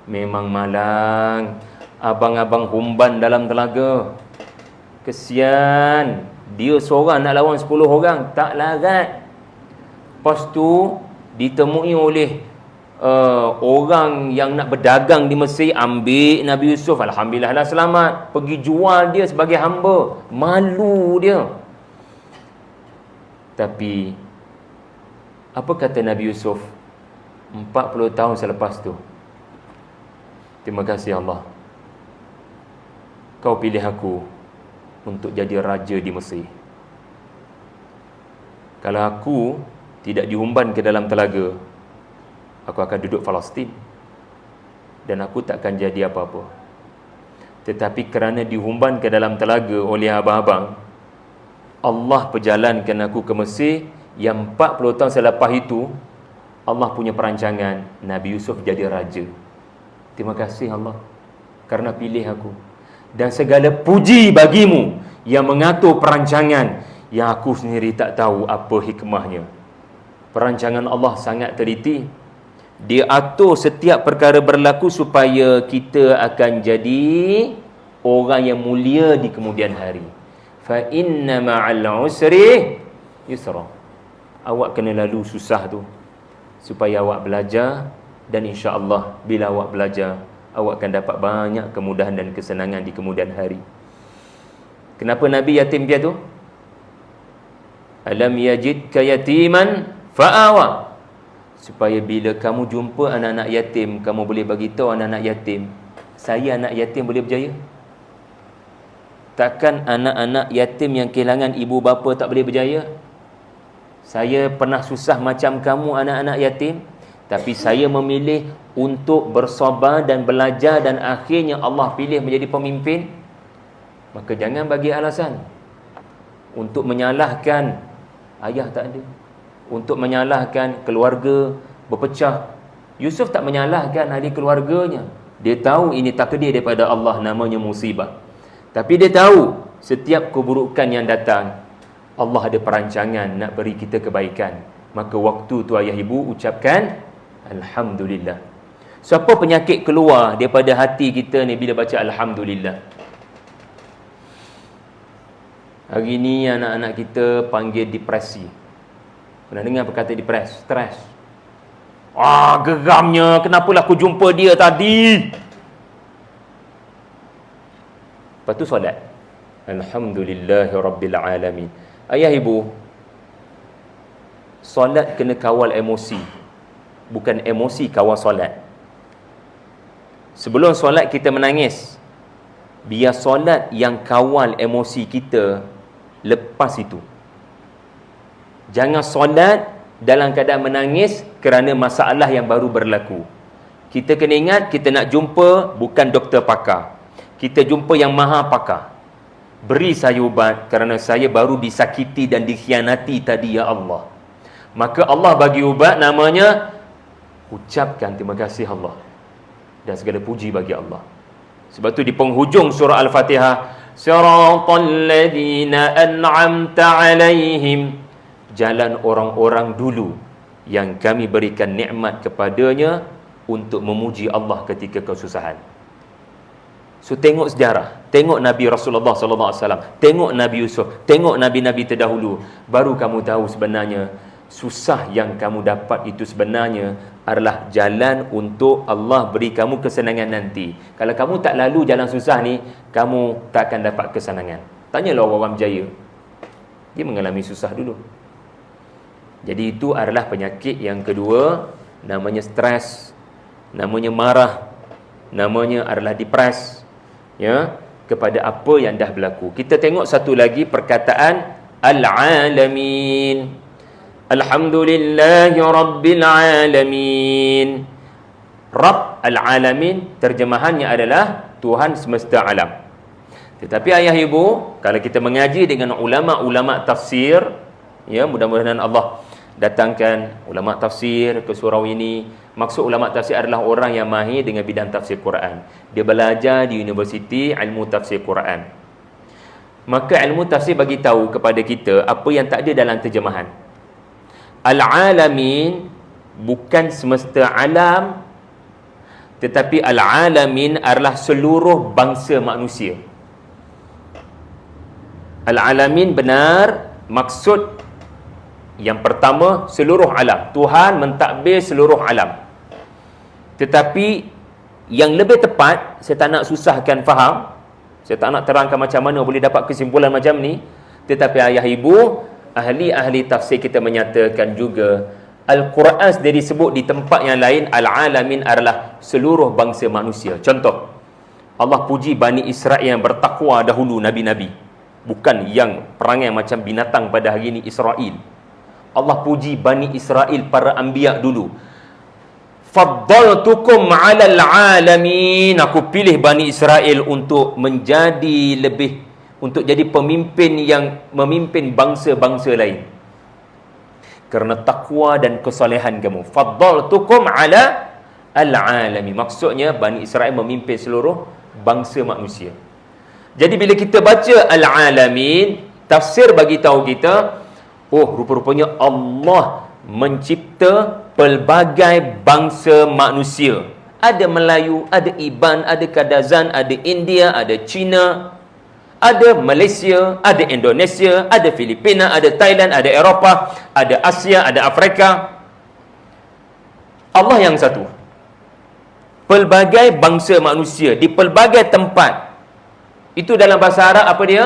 Memang malang. Abang-abang humban dalam telaga. Kesian. Dia seorang nak lawan 10 orang, tak larat. Lepas tu ditemui oleh orang yang nak berdagang di Mesir, ambil Nabi Yusuf. Alhamdulillah lah selamat. Pergi jual dia sebagai hamba. Malu dia. Tapi apa kata Nabi Yusuf 40 tahun selepas tu? Terima kasih Allah, kau pilih aku untuk jadi raja di Mesir. Kalau aku tidak dihumban ke dalam telaga, aku akan duduk Palestin dan aku takkan jadi apa-apa. Tetapi kerana dihumban ke dalam telaga oleh abang-abang, Allah perjalankan aku ke Mesir, yang 40 tahun selepas itu Allah punya perancangan Nabi Yusuf jadi raja. Terima kasih Allah kerana pilih aku. Dan segala puji bagimu yang mengatur perancangan yang aku sendiri tak tahu apa hikmahnya. Perancangan Allah sangat teliti. Dia atur setiap perkara berlaku supaya kita akan jadi orang yang mulia di kemudian hari. Fa inna ma'al usri yusra. Awak kena lalu susah tu supaya awak belajar Dan insya-Allah bila awak belajar, awak akan dapat banyak kemudahan dan kesenangan di kemudian hari. Kenapa Nabi yatim piatu? Alam yajidka yatiman fa'awa. Supaya bila kamu jumpa anak-anak yatim, kamu boleh bagi tahu anak-anak yatim, saya anak yatim boleh berjaya. Takkan anak-anak yatim yang kehilangan ibu bapa tak boleh berjaya? Saya pernah susah macam kamu anak-anak yatim, tapi saya memilih untuk bersabar dan belajar dan akhirnya Allah pilih menjadi pemimpin. Maka jangan bagi alasan untuk menyalahkan ayah tak ada, untuk menyalahkan keluarga berpecah. Yusuf tak menyalahkan ahli keluarganya. Dia tahu ini takdir daripada Allah, namanya musibah. Tapi dia tahu setiap keburukan yang datang, Allah ada perancangan nak beri kita kebaikan. Maka waktu tu ayah ibu ucapkan Alhamdulillah. Siapa penyakit keluar daripada hati kita ni bila baca Alhamdulillah? Hari ni anak-anak kita panggil depresi. Pernah dengar perkataan depresi? Stres. Geramnya, kenapalah aku jumpa dia tadi? Lepas tu solat. Alhamdulillahirabbil alamin. Ayah ibu, solat kena kawal emosi. Bukan emosi kawal solat. Sebelum solat kita menangis, biar solat yang kawal emosi kita lepas itu. Jangan solat dalam keadaan menangis kerana masalah yang baru berlaku. Kita kena ingat, kita nak jumpa bukan doktor pakar. Kita jumpa yang maha pakar. Beri saya ubat kerana saya baru disakiti dan dikhianati tadi, ya Allah. Maka Allah bagi ubat, namanya ucapkan terima kasih Allah. Dan segala puji bagi Allah. Sebab tu di penghujung surah Al-Fatihah, Siratal ladzina an'amta alaihim, jalan orang-orang dulu yang kami berikan nikmat kepadanya untuk memuji Allah ketika kesusahan. So tengok sejarah, tengok Nabi Rasulullah sallallahu alaihi wasallam, tengok Nabi Yusuf, tengok nabi-nabi terdahulu, baru kamu tahu sebenarnya susah yang kamu dapat itu sebenarnya adalah jalan untuk Allah beri kamu kesenangan nanti. Kalau kamu tak lalu jalan susah ni, kamu tak akan dapat kesenangan. Tanyalah orang-orang berjaya, dia mengalami susah dulu. Jadi itu adalah penyakit yang kedua, namanya stres, namanya marah, namanya adalah depres, ya, kepada apa yang dah berlaku. Kita tengok satu lagi perkataan Al-Alamin. Alhamdulillahi Rabbil Alamin. Rabb Al-Alamin terjemahannya adalah Tuhan semesta alam. Tetapi ayah ibu, kalau kita mengaji dengan ulama-ulama tafsir, ya, mudah-mudahan Allah datangkan ulama tafsir ke surau ini. Maksud ulama tafsir adalah orang yang mahir dengan bidang tafsir Quran. Dia belajar di universiti ilmu tafsir Quran. Maka ilmu tafsir bagi tahu kepada kita apa yang tak ada dalam terjemahan. Al-Alamin bukan semesta alam, tetapi Al-Alamin adalah seluruh bangsa manusia. Al-Alamin benar, maksud yang pertama seluruh alam. Tuhan mentadbir seluruh alam. Tetapi yang lebih tepat, saya tak nak susahkan faham, saya tak nak terangkan macam mana boleh dapat kesimpulan macam ni. Tetapi ayah ibu, ahli-ahli tafsir kita menyatakan juga Al-Quran sendiri sebut di tempat yang lain Al-Alamin adalah seluruh bangsa manusia. Contoh, Allah puji Bani Israel yang bertakwa dahulu, nabi-nabi, bukan yang perangai macam binatang pada hari ini Israel. Allah puji Bani Israel, para anbiya dulu. Faddaltukum 'alal 'alamin, aku pilih Bani Israel untuk menjadi lebih, untuk jadi pemimpin yang memimpin bangsa-bangsa lain kerana takwa dan kesalehan kamu. Faddaltukum 'ala al-'alamin, maksudnya Bani Israel memimpin seluruh bangsa manusia. Jadi bila kita baca Al-Alamin, tafsir bagi tahu kita, oh, rupa-rupanya Allah mencipta pelbagai bangsa manusia. Ada Melayu, ada Iban, ada Kadazan, ada India, ada Cina, ada Malaysia, ada Indonesia, ada Filipina, ada Thailand, ada Eropah, ada Asia, ada Afrika. Allah yang satu. pelbagai bangsa manusia di pelbagai tempat. Itu dalam bahasa Arab apa dia?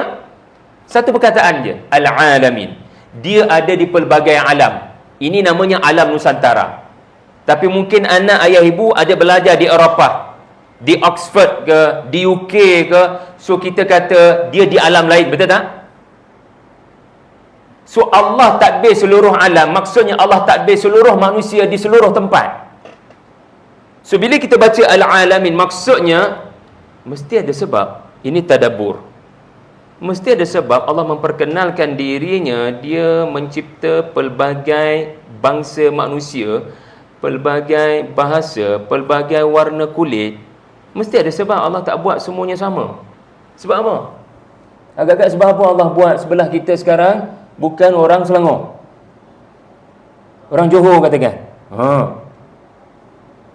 Satu perkataan je, al-alamin. Dia ada di pelbagai alam. Ini namanya alam Nusantara. Tapi mungkin anak ayah ibu ada belajar di Eropah, di Oxford ke, di UK ke, so kita kata dia di alam lain, betul tak? So Allah takbir seluruh alam, maksudnya Allah takbir seluruh manusia di seluruh tempat. So bila kita baca al-alamin, maksudnya mesti ada sebab. Ini tadabbur. Mesti ada sebab Allah memperkenalkan dirinya, dia mencipta pelbagai bangsa manusia, pelbagai bahasa, pelbagai warna kulit. Mesti ada sebab Allah tak buat semuanya sama. Sebab apa? Agak-agak sebab apa Allah buat sebelah kita sekarang bukan orang Selangor, orang Johor katakan.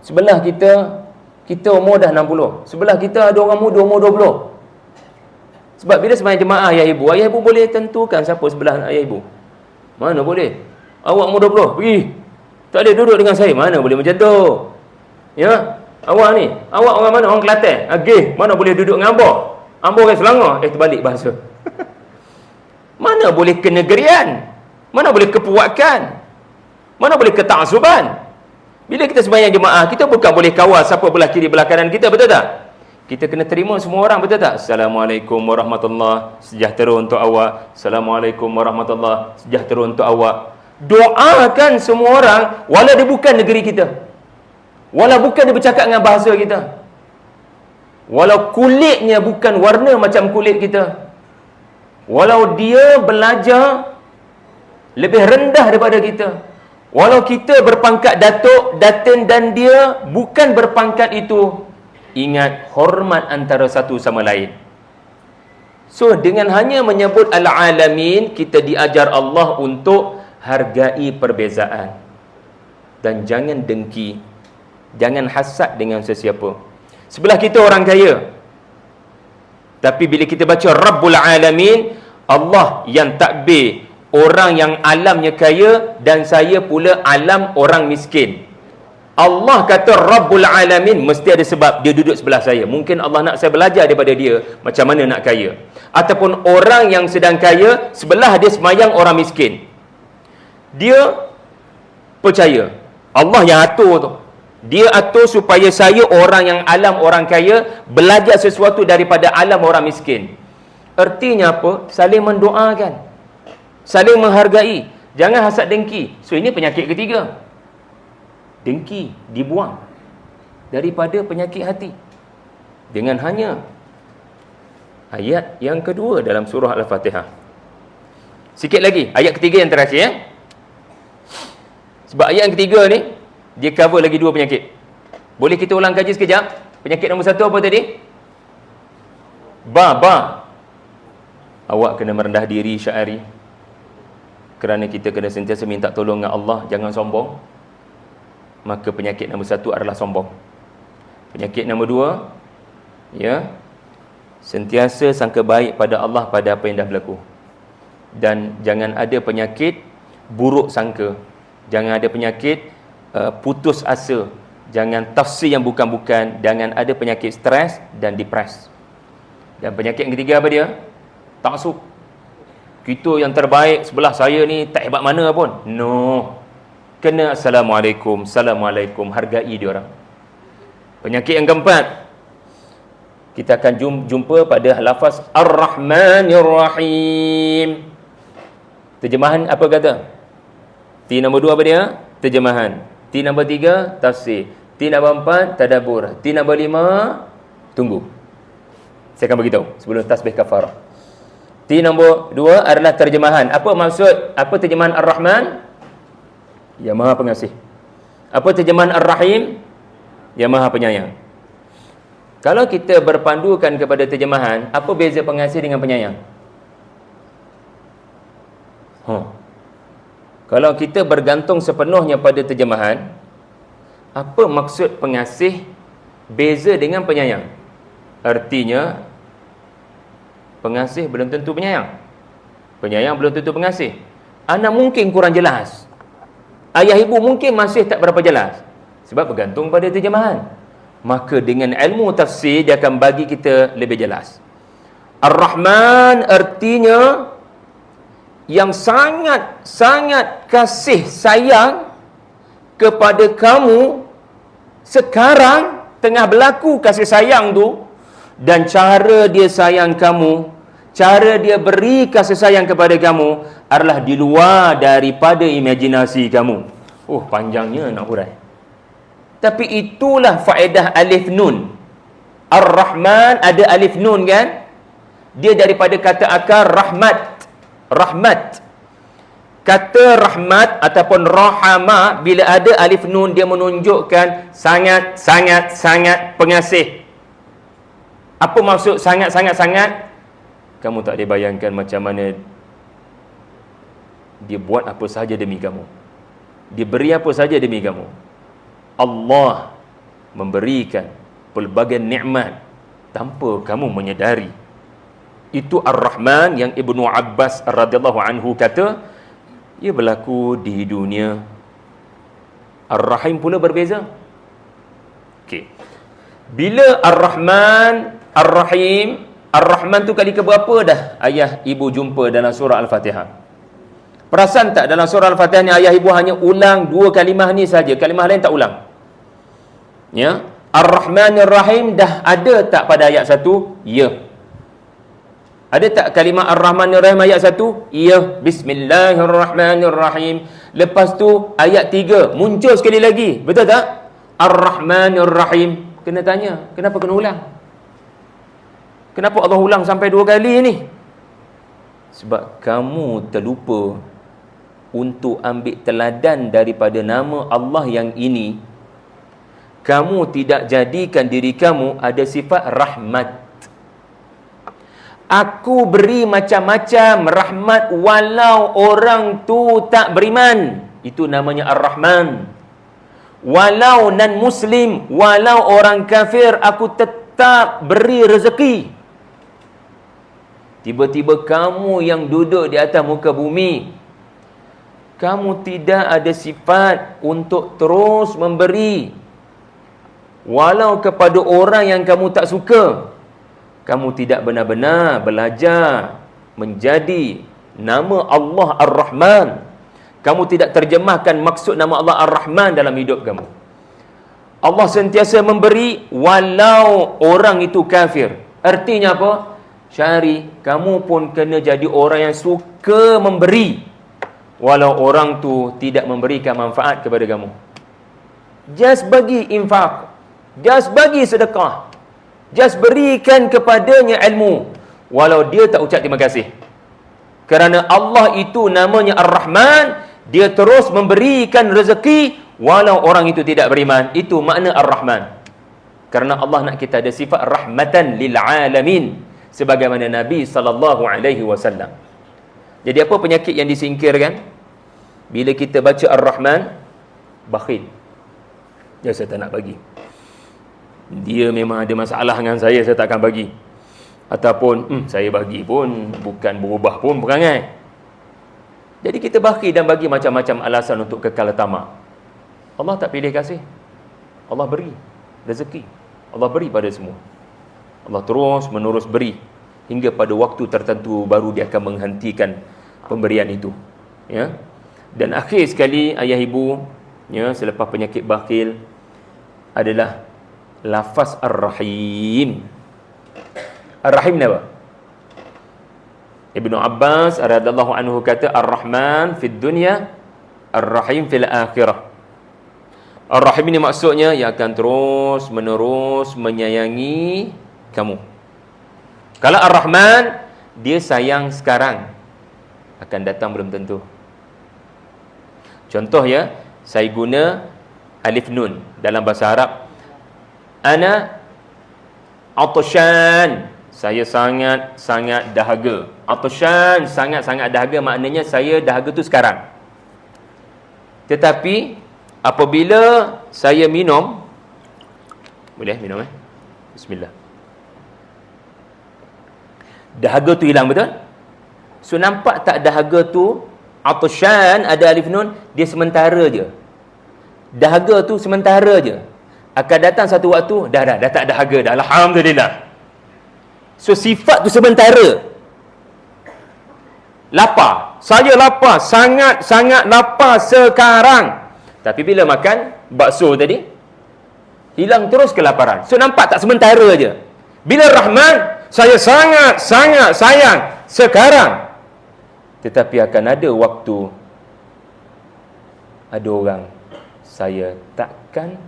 Sebelah kita umur dah 60. Sebelah kita ada orang muda umur 20. Sebab bila sembahyang jemaah ayah ibu boleh tentukan siapa sebelah ayah ibu. Mana boleh? Awak umur 20, pergi. Tak ada duduk dengan saya. Mana boleh macam tu? Ya? Awak ni, awak orang mana? Orang Kelantan. Mana boleh duduk dengan Ambo? Ambo orang Selangor. Terbalik bahasa. Mana boleh kenegerian? Mana boleh kepuakan? Mana boleh ketaksuban? Bila kita sembahyang jemaah, kita bukan boleh kawal siapa belah kiri belah kanan kita, betul tak? Kita kena terima semua orang, betul tak? Assalamualaikum warahmatullahi, sejahtera untuk awak. Assalamualaikum warahmatullahi, sejahtera untuk awak. Doakan semua orang, walau dia bukan negeri kita, walau bukan dia bercakap dengan bahasa kita, walau kulitnya bukan warna macam kulit kita, walau dia belajar lebih rendah daripada kita, walau kita berpangkat datuk, datin dan dia bukan berpangkat itu, ingat hormat antara satu sama lain. So dengan hanya menyebut al-alamin, kita diajar Allah untuk hargai perbezaan dan jangan dengki, jangan hasad dengan sesiapa. Sebelah kita orang kaya, tapi bila kita baca Rabbul Alamin, Allah yang takbir orang yang alamnya kaya dan saya pula alam orang miskin. Allah kata Rabbul Alamin, mesti ada sebab dia duduk sebelah saya. Mungkin Allah nak saya belajar daripada dia macam mana nak kaya. Ataupun orang yang sedang kaya, sebelah dia semayang orang miskin. Dia percaya Allah yang atur tu. Dia atur supaya saya orang yang alam orang kaya belajar sesuatu daripada alam orang miskin. Artinya apa? Saling mendoakan, saling menghargai, jangan hasad dengki. So ini penyakit ketiga. Dengki dibuang daripada penyakit hati dengan hanya ayat yang kedua dalam surah Al-Fatihah. Sikit lagi, ayat ketiga yang terakhir ya. Sebab ayat yang ketiga ni dia cover lagi dua penyakit. Boleh kita ulang kaji sekejap? Penyakit nombor satu apa tadi? Ba. Awak kena merendah diri syari. Kerana kita kena sentiasa minta tolong dengan Allah, jangan sombong. Maka penyakit nombor satu adalah sombong. Penyakit nombor dua, ya, sentiasa sangka baik pada Allah pada apa yang dah berlaku. Dan jangan ada penyakit buruk sangka. Jangan ada penyakit putus asa. Jangan tafsir yang bukan-bukan. Jangan ada penyakit stres dan depres. Dan penyakit yang ketiga apa dia? Taksub. Kita yang terbaik sebelah saya ni tak hebat mana pun. No. Kena Assalamualaikum, Assalamualaikum, hargai dia orang. Penyakit yang keempat, kita akan jumpa pada lafaz Ar-Rahmanir Rahim. Terjemahan apa kata? T nombor 2 apa dia? Terjemahan. T nombor 3 tafsir. T nombor 4 tadabbur. T nombor 5 tunggu. Saya akan beritahu sebelum tasbih kafarah. T nombor 2 adalah terjemahan. Apa maksud? Apa terjemahan Ar-Rahman? Yang Maha Pengasih. Apa terjemahan Ar-Rahim? Yang Maha Penyayang. Kalau kita berpandukan kepada terjemahan, apa beza pengasih dengan penyayang? Kalau kita bergantung sepenuhnya pada terjemahan, apa maksud pengasih beza dengan penyayang? Artinya pengasih belum tentu penyayang, penyayang belum tentu pengasih. Anak mungkin kurang jelas, ayah ibu mungkin masih tak berapa jelas, sebab bergantung pada terjemahan. Maka dengan ilmu tafsir dia akan bagi kita lebih jelas. Ar-Rahman artinya yang sangat-sangat kasih sayang kepada kamu sekarang, tengah berlaku kasih sayang tu, dan cara dia sayang kamu, cara dia beri kasih sayang kepada kamu adalah di luar daripada imajinasi kamu. Oh, panjangnya nak hurai. Tapi itulah faedah alif nun. Ar-Rahman ada alif nun kan? Dia daripada kata akar rahmat. Rahmat. Kata rahmat ataupun rahama, bila ada alif nun dia menunjukkan sangat pengasih. Apa maksud sangat? Kamu tak boleh bayangkan macam mana dia buat apa sahaja demi kamu. Dia beri apa saja demi kamu. Allah memberikan pelbagai nikmat tanpa kamu menyedari. Itu Ar-Rahman yang Ibnu Abbas radhiyallahu anhu kata ia berlaku di dunia. Ar-Rahim pula berbeza. Okey. Bila Ar-Rahman, Ar-Rahim, Ar-Rahman tu kali keberapa dah ayah ibu jumpa dalam surah Al-Fatihah? Perasan tak dalam surah Al-Fatihah ni ayah ibu hanya ulang 2 kalimah ni saja, kalimah lain tak ulang. Ya, Ar-Rahmanir Rahim dah ada tak pada ayat 1? Ya. Ada tak kalimah Ar-Rahmanir Rahim ayat 1? Ya. Bismillahirrahmanirrahim. Lepas tu ayat 3 muncul sekali lagi. Betul tak? Ar-Rahmanir Rahim. Kena tanya, kenapa kena ulang? Kenapa Allah ulang sampai 2 kali ni? Sebab kamu terlupa untuk ambil teladan daripada nama Allah yang ini. Kamu tidak jadikan diri kamu ada sifat rahmat. Aku beri macam-macam rahmat walau orang tu tak beriman. Itu namanya Ar-Rahman. Walau non-Muslim, walau orang kafir, aku tetap beri rezeki. Tiba-tiba kamu yang duduk di atas muka bumi, kamu tidak ada sifat untuk terus memberi. Walau kepada orang yang kamu tak suka, kamu tidak benar-benar belajar menjadi nama Allah Ar-Rahman. Kamu tidak terjemahkan maksud nama Allah Ar-Rahman dalam hidup kamu. Allah sentiasa memberi walau orang itu kafir. Artinya apa? Syari, kamu pun kena jadi orang yang suka memberi walau orang tu tidak memberikan manfaat kepada kamu. Just bagi infak, just bagi sedekah, just berikan kepadanya ilmu walau dia tak ucap terima kasih. Kerana Allah itu namanya Ar-Rahman, dia terus memberikan rezeki walau orang itu tidak beriman. Itu makna Ar-Rahman. Kerana Allah nak kita ada sifat rahmatan lil alamin, sebagaimana Nabi SAW. Jadi apa penyakit yang disingkirkan? Bila kita baca Ar-Rahman, bakhil. Ya, saya tak nak bagi. Dia memang ada masalah dengan saya tak akan bagi. Ataupun, saya bagi pun bukan berubah pun perangai. Jadi kita bakhil dan bagi macam-macam alasan untuk kekal tamak. Allah tak pilih kasih. Allah beri rezeki. Allah beri pada semua. Allah terus menerus beri hingga pada waktu tertentu baru dia akan menghentikan pemberian itu. Ya. Dan akhir sekali ayah ibu, ya, selepas penyakit bakhil adalah lafaz Ar-Rahim. Ar-Rahim ni apa? Ibnu Abbas radhiyallahu anhu kata Ar-Rahman fid dunya, Ar-Rahim fil akhirah. Ar-Rahim ini maksudnya yang akan terus menerus menyayangi kamu. Kalau Ar-Rahman, dia sayang sekarang, akan datang belum tentu. Contoh ya, saya guna alif nun dalam bahasa Arab. Ana atashan, saya sangat-sangat dahaga. Atashan, sangat-sangat dahaga, maknanya saya dahaga tu sekarang. Tetapi apabila saya minum, boleh minum Bismillah, dahaga tu hilang, betul? So nampak tak dahaga tu, atashan ada alif nun, dia sementara je. Dahaga tu sementara je. Akan datang satu waktu, dah tak dahaga dah. Alhamdulillah. So sifat tu sementara. Lapar. Saya lapar, sangat-sangat lapar sekarang. Tapi bila makan bakso tadi, hilang terus kelaparan. So nampak tak sementara aja. Bila Rahman, saya sangat-sangat sayang sekarang. Tetapi akan ada waktu, ada orang, saya takkan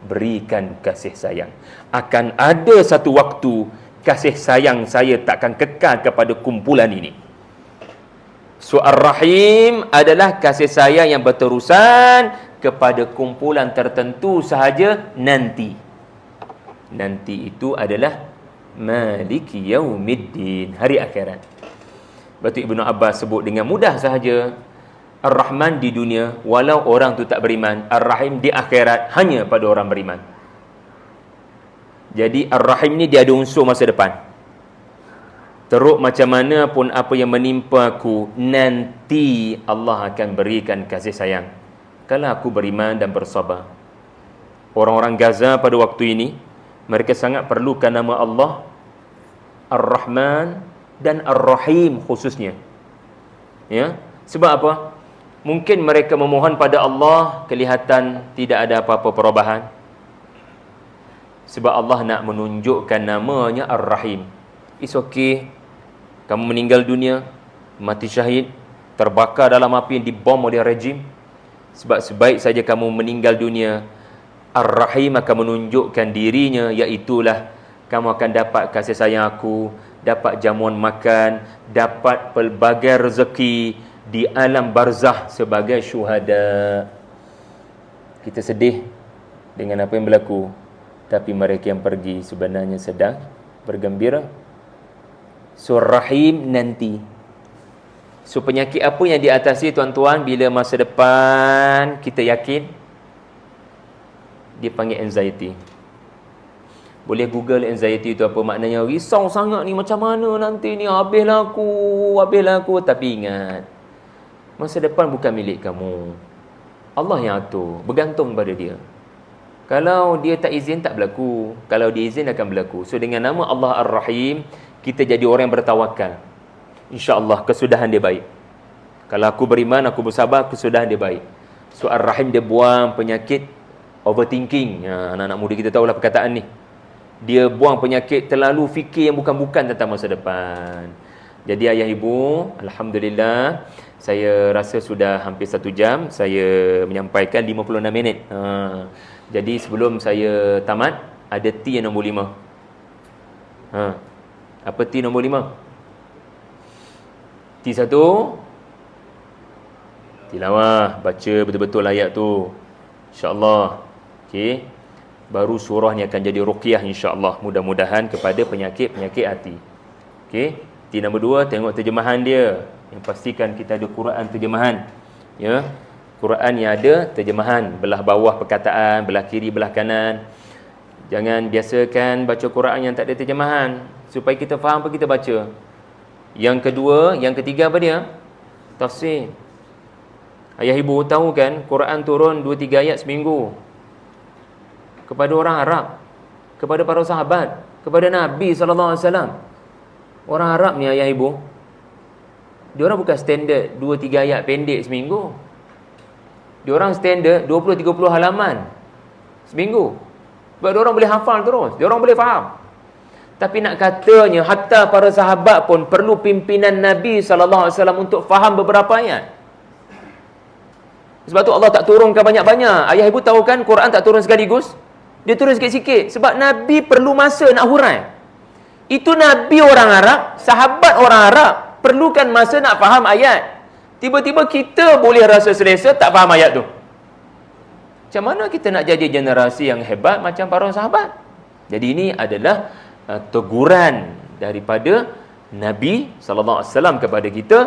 berikan kasih sayang. Akan ada satu waktu, kasih sayang saya takkan kekal kepada kumpulan ini. So Ar-Rahim adalah kasih sayang yang berterusan kepada kumpulan tertentu sahaja nanti. Nanti itu adalah Maliki Yaumiddin, hari akhirat. Batu Ibnu Abbas sebut dengan mudah sahaja, Ar-Rahman di dunia walau orang tu tak beriman, Ar-Rahim di akhirat hanya pada orang beriman. Jadi Ar-Rahim ni dia ada unsur masa depan. Teruk macam mana pun apa yang menimpa aku, nanti Allah akan berikan kasih sayang kalau aku beriman dan bersabar. Orang-orang Gaza pada waktu ini, mereka sangat perlukan nama Allah Ar-Rahman dan Ar-Rahim khususnya. Ya, sebab apa? Mungkin mereka memohon pada Allah, kelihatan tidak ada apa-apa perubahan. Sebab Allah nak menunjukkan namanya Ar-Rahim. It's okay. Kamu meninggal dunia, mati syahid, terbakar dalam api yang dibom oleh rejim. Sebab sebaik saja kamu meninggal dunia, Ar-Rahim akan menunjukkan dirinya, iaitulah kamu akan dapat kasih sayang aku, dapat jamuan makan, dapat pelbagai rezeki di alam barzah sebagai syuhada. Kita sedih dengan apa yang berlaku, tapi mereka yang pergi sebenarnya sedang bergembira. So Rahim nanti. So penyakit apa yang diatasi tuan-tuan bila masa depan kita yakin? Dia panggil anxiety. Boleh google anxiety itu apa maknanya. Risau sangat ni, macam mana nanti ni, habislah aku. Tapi ingat, masa depan bukan milik kamu. Allah yang atur, bergantung pada dia. Kalau dia tak izin, tak berlaku. Kalau dia izin, akan berlaku. So dengan nama Allah Ar-Rahim, kita jadi orang yang bertawakal. InsyaAllah kesudahan dia baik. Kalau aku beriman, aku bersabar, kesudahan dia baik. So Ar-Rahim dia buang penyakit overthinking. Anak-anak muda kita tahulah perkataan ni. Dia buang penyakit terlalu fikir yang bukan-bukan tentang masa depan. Jadi ayah ibu, Alhamdulillah, saya rasa sudah hampir 1 jam saya menyampaikan 56 minit. Jadi sebelum saya tamat, ada T yang nombor 5. Apa T nombor 5? T1, tilawah, baca betul-betul ayat tu, InsyaAllah. Okey. Baru surah ni akan jadi ruqyah insya-Allah, mudah-mudahan kepada penyakit-penyakit hati. Okey. T nombor 2, tengok terjemahan dia. Yang pastikan kita ada Quran terjemahan. Ya. Quran yang ada terjemahan, belah bawah perkataan, belah kiri, belah kanan. Jangan biasakan baca Quran yang tak ada terjemahan, supaya kita faham apa kita baca. Yang kedua, yang ketiga apa dia? Tafsir. Ayah ibu tahu kan, Quran turun 2-3 ayat seminggu. Kepada orang Arab, kepada para sahabat, kepada Nabi SAW. Orang Arab ni ayah ibu, diorang bukan standard 2-3 ayat pendek seminggu. Diorang standard 20-30 halaman seminggu. Sebab diorang boleh hafal terus, diorang boleh faham. Tapi nak katanya, hatta para sahabat pun perlu pimpinan Nabi SAW untuk faham beberapa ayat. Sebab tu Allah tak turunkan banyak-banyak. Ayah ibu tahu kan, Quran tak turun sekaligus. Dia turun sikit-sikit. Sebab Nabi perlu masa nak hurai. Itu Nabi orang Arab, sahabat orang Arab, perlukan masa nak faham ayat. Tiba-tiba kita boleh rasa selesa tak faham ayat tu. Macam mana kita nak jadi generasi yang hebat macam para sahabat? Jadi ini adalah teguran daripada Nabi SAW kepada kita,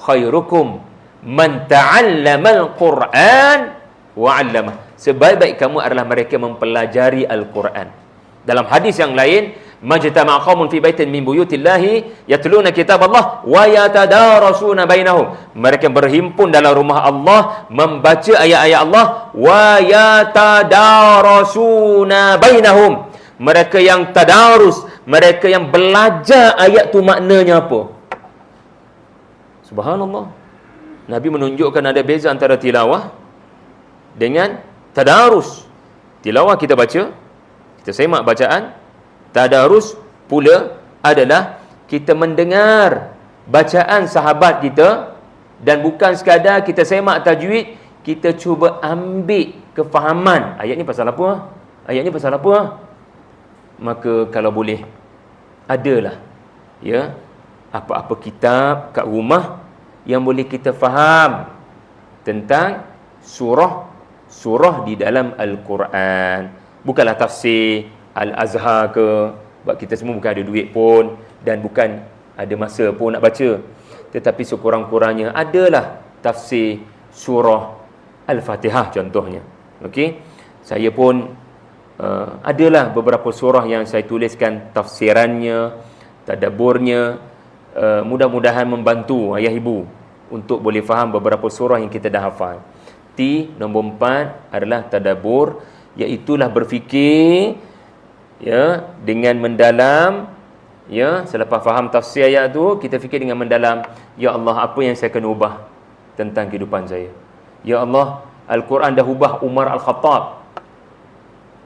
khairukum man ta'allamal Qur'an wa 'allamah. Sebaik-baik kamu adalah mereka mempelajari Al-Quran. Dalam hadis yang lain, Majtama'a qaumun fi baitin min buyutillahi yatluna kitaballah wa yatadarasuna bainahum. Mereka berhimpun dalam rumah Allah, membaca ayat-ayat Allah, wa yatadarasuna bainahum. Mereka yang tadarus, mereka yang belajar ayat tu maknanya apa. Subhanallah. Nabi menunjukkan ada beza antara tilawah dengan tadarus. Tilawah kita baca, kita semak bacaan. Tadarus pula adalah kita mendengar bacaan sahabat kita, dan bukan sekadar kita semak tajwid, kita cuba ambil kefahaman. Ayat ni pasal apa? Ayat ni pasal apa? Maka kalau boleh, adalah ya apa-apa kitab kat rumah yang boleh kita faham tentang surah di dalam Al-Quran. Bukanlah tafsir Al-Azhar ke, sebab kita semua bukan ada duit pun dan bukan ada masa pun nak baca. Tetapi sekurang-kurangnya adalah tafsir surah Al-Fatihah contohnya. Okey, saya pun adalah beberapa surah yang saya tuliskan tafsirannya, tadabburnya. Mudah-mudahan membantu ayah ibu untuk boleh faham beberapa surah yang kita dah hafal. Nombor 4 adalah tadabbur, iaitulah berfikir ya dengan mendalam. Ya, selepas faham tafsir ayat tu, kita fikir dengan mendalam, ya Allah, apa yang saya kena ubah tentang kehidupan saya? Ya Allah, Al-Quran dah ubah Umar Al-Khattab,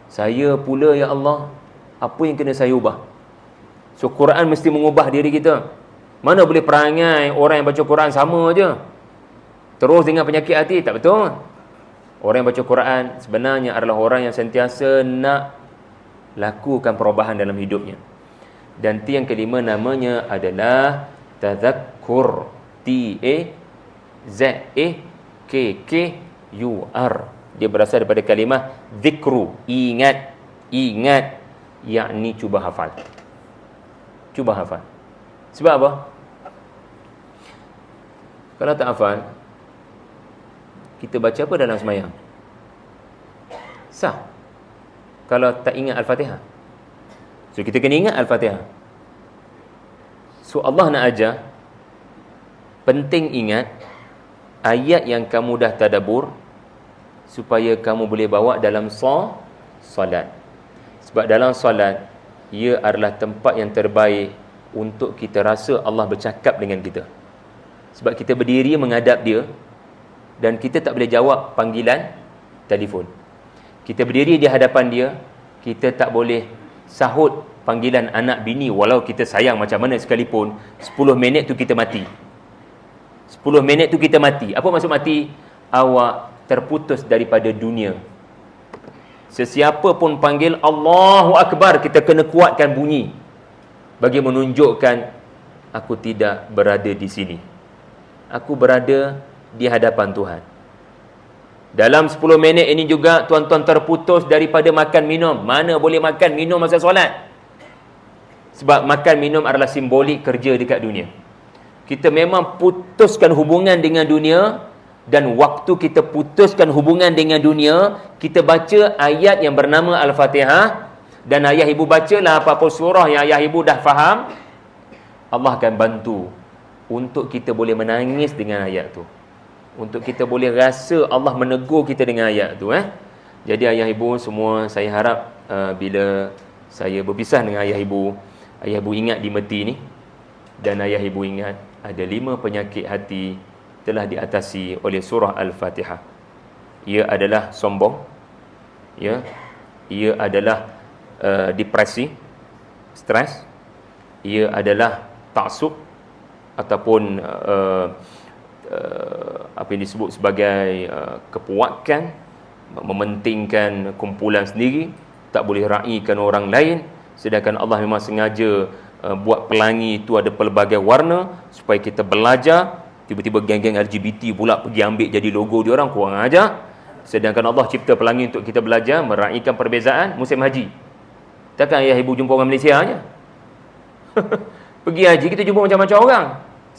saya pula ya Allah, apa yang kena saya ubah? So Quran mesti mengubah diri kita. Mana boleh perangai orang yang baca Quran sama je terus dengan penyakit hati? Tak betul. Orang yang baca Quran sebenarnya adalah orang yang sentiasa nak lakukan perubahan dalam hidupnya. Dan yang kelima namanya adalah tazakkur. T-A-Z-A-K-K-U-R. Dia berasal daripada kalimah zikru, ingat, yakni cuba hafal. Cuba hafal. Sebab apa? Kalau tak hafal, kita baca apa dalam semayang? Sah. Kalau tak ingat Al-Fatihah. So kita kena ingat Al-Fatihah. So Allah nak ajar, penting ingat ayat yang kamu dah tadabbur supaya kamu boleh bawa dalam solat. Sebab dalam solat, ia adalah tempat yang terbaik untuk kita rasa Allah bercakap dengan kita. Sebab kita berdiri menghadap dia dan kita tak boleh jawab panggilan telefon. Kita berdiri di hadapan dia, kita tak boleh sahut panggilan anak bini walau kita sayang macam mana sekalipun. 10 minit tu kita mati. 10 minit tu kita mati. Apa maksud mati? Awak terputus daripada dunia. Sesiapa pun panggil Allahu Akbar, kita kena kuatkan bunyi bagi menunjukkan aku tidak berada di sini. Aku berada di hadapan Tuhan. Dalam 10 minit ini juga tuan-tuan terputus daripada makan minum. Mana boleh makan minum masa solat? Sebab makan minum adalah simbolik kerja dekat dunia. Kita memang putuskan hubungan dengan dunia, dan waktu kita putuskan hubungan dengan dunia, kita baca ayat yang bernama Al-Fatihah, dan ayah ibu bacalah apa-apa surah yang ayah ibu dah faham, Allah akan bantu untuk kita boleh menangis dengan ayat tu, untuk kita boleh rasa Allah menegur kita dengan ayat tu. Jadi ayah ibu semua, saya harap bila saya berpisah dengan ayah ibu ingat di Meti ni, dan ayah ibu ingat ada 5 penyakit hati telah diatasi oleh surah Al-Fatihah. Ia adalah sombong, ya, ia adalah depresi, stres, ia adalah taksub ataupun apa yang disebut sebagai kepuakan, mementingkan kumpulan sendiri, tak boleh raikan orang lain, sedangkan Allah memang sengaja buat pelangi itu ada pelbagai warna supaya kita belajar. Tiba-tiba geng-geng LGBT pula pergi ambil jadi logo dia orang, kurang ajar. Sedangkan Allah cipta pelangi untuk kita belajar meraikan perbezaan musim haji. Takkan ayah ibu jumpa orang Malaysia aja. Pergi haji kita jumpa macam-macam orang.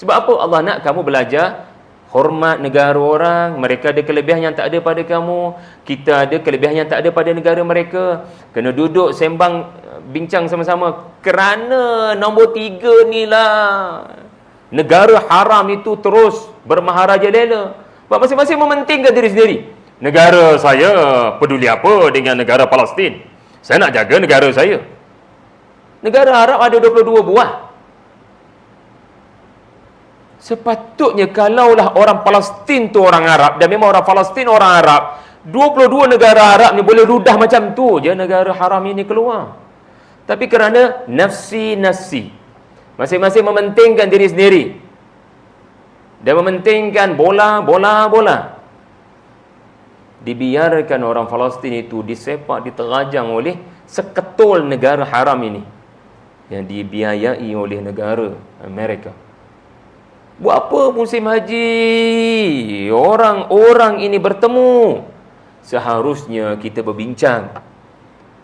Sebab apa? Allah nak kamu belajar hormat negara orang, mereka ada kelebihan yang tak ada pada kamu, kita ada kelebihan yang tak ada pada negara mereka. Kena duduk sembang, bincang sama-sama, kerana nombor 3 ni lah negara haram itu terus bermaharajalela. Sebab masing-masing mementingkan diri sendiri. Negara saya peduli apa dengan negara Palestin? Saya nak jaga negara saya. Negara Arab ada 22 buah. Sepatutnya kalaulah orang Palestin tu orang Arab, dan memang orang Palestin orang Arab, 22 negara Arab ni boleh ludah macam tu je negara haram ini keluar. Tapi kerana nafsi, masing-masing mementingkan diri sendiri dan mementingkan bola, dibiarkan orang Palestin itu disepak, diterajang oleh seketul negara haram ini yang dibiayai oleh negara Amerika. Buat apa musim haji orang-orang ini bertemu? Seharusnya kita berbincang,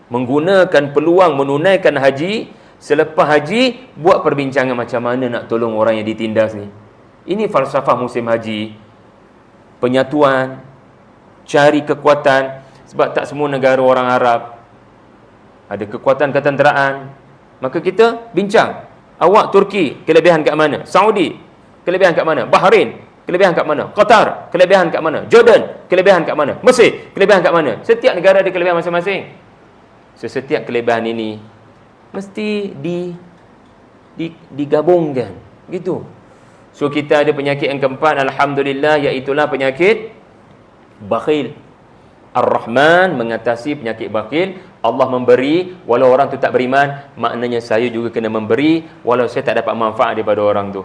menggunakan peluang menunaikan haji. Selepas haji, buat perbincangan macam mana nak tolong orang yang ditindas ni. Ini falsafah musim haji. Penyatuan, cari kekuatan. Sebab tak semua negara orang Arab ada kekuatan ketenteraan. Maka kita bincang. Awak Turki, kelebihan kat mana? Saudi, kelebihan kat mana? Bahrain, kelebihan kat mana? Qatar, kelebihan kat mana? Jordan, kelebihan kat mana? Mesir, kelebihan kat mana? Setiap negara ada kelebihan masing-masing. Setiap kelebihan ini mesti digabungkan, gitu. So kita ada penyakit yang keempat, alhamdulillah, iaitulah penyakit bakhil. Ar-Rahman mengatasi penyakit bakhil. Allah memberi walau orang tu tak beriman, maknanya saya juga kena memberi walau saya tak dapat manfaat daripada orang tu.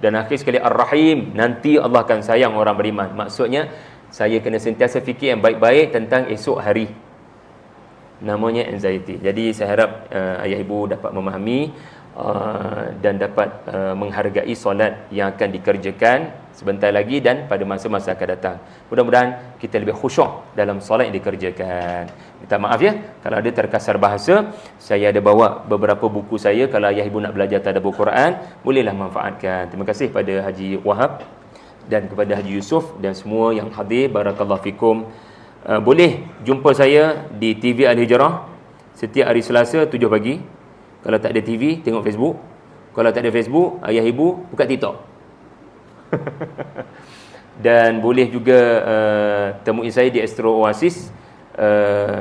Dan akhir sekali Ar-Rahim, nanti Allah akan sayang orang beriman. Maksudnya saya kena sentiasa fikir yang baik-baik tentang esok hari. Namanya anxiety. Jadi saya harap ayah ibu dapat memahami dan dapat menghargai solat yang akan dikerjakan sebentar lagi dan pada masa-masa akan datang. Mudah-mudahan kita lebih khusyuk dalam solat yang dikerjakan. Minta maaf ya kalau ada terkasar bahasa. Saya ada bawa beberapa buku saya. Kalau ayah ibu nak belajar tadabbur Quran, bolehlah manfaatkan. Terima kasih pada Haji Wahab dan kepada Haji Yusuf dan semua yang hadir. Barakallahu fikum. Boleh jumpa saya di TV Al-Hijrah setiap hari Selasa 7 pagi. Kalau tak ada TV, tengok Facebook. Kalau tak ada Facebook, ayah ibu buka TikTok. Dan boleh juga temui saya di Astro Oasis.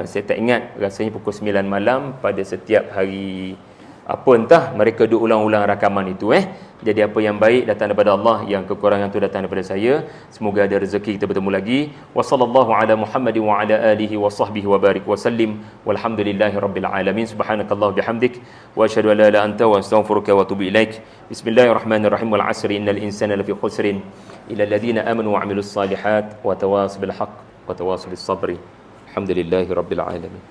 Saya tak ingat, rasanya pukul 9 malam pada setiap hari apa entah, mereka duk ulang-ulang rakaman itu. Jadi apa yang baik datang daripada Allah, yang kekurangan itu datang daripada saya. Semoga ada rezeki kita bertemu lagi. Wa sallallahu ala Muhammadin wa ala alihi wa sahbihi wa barik wa sallim. Walhamdulillahi rabbil alamin. Subhanakallah bihamdik wa asyhadu an la ilaha illa anta wa astaghfiruka wa atubu ilaik. Bismillahirrahmanirrahim. Wal 'asri innal insana lafi khusrin illa alladhina amanu wa 'amilus salihat wa tawasaw bil haqq wa tawasaw bis sabri. Alhamdulillahi rabbil alamin.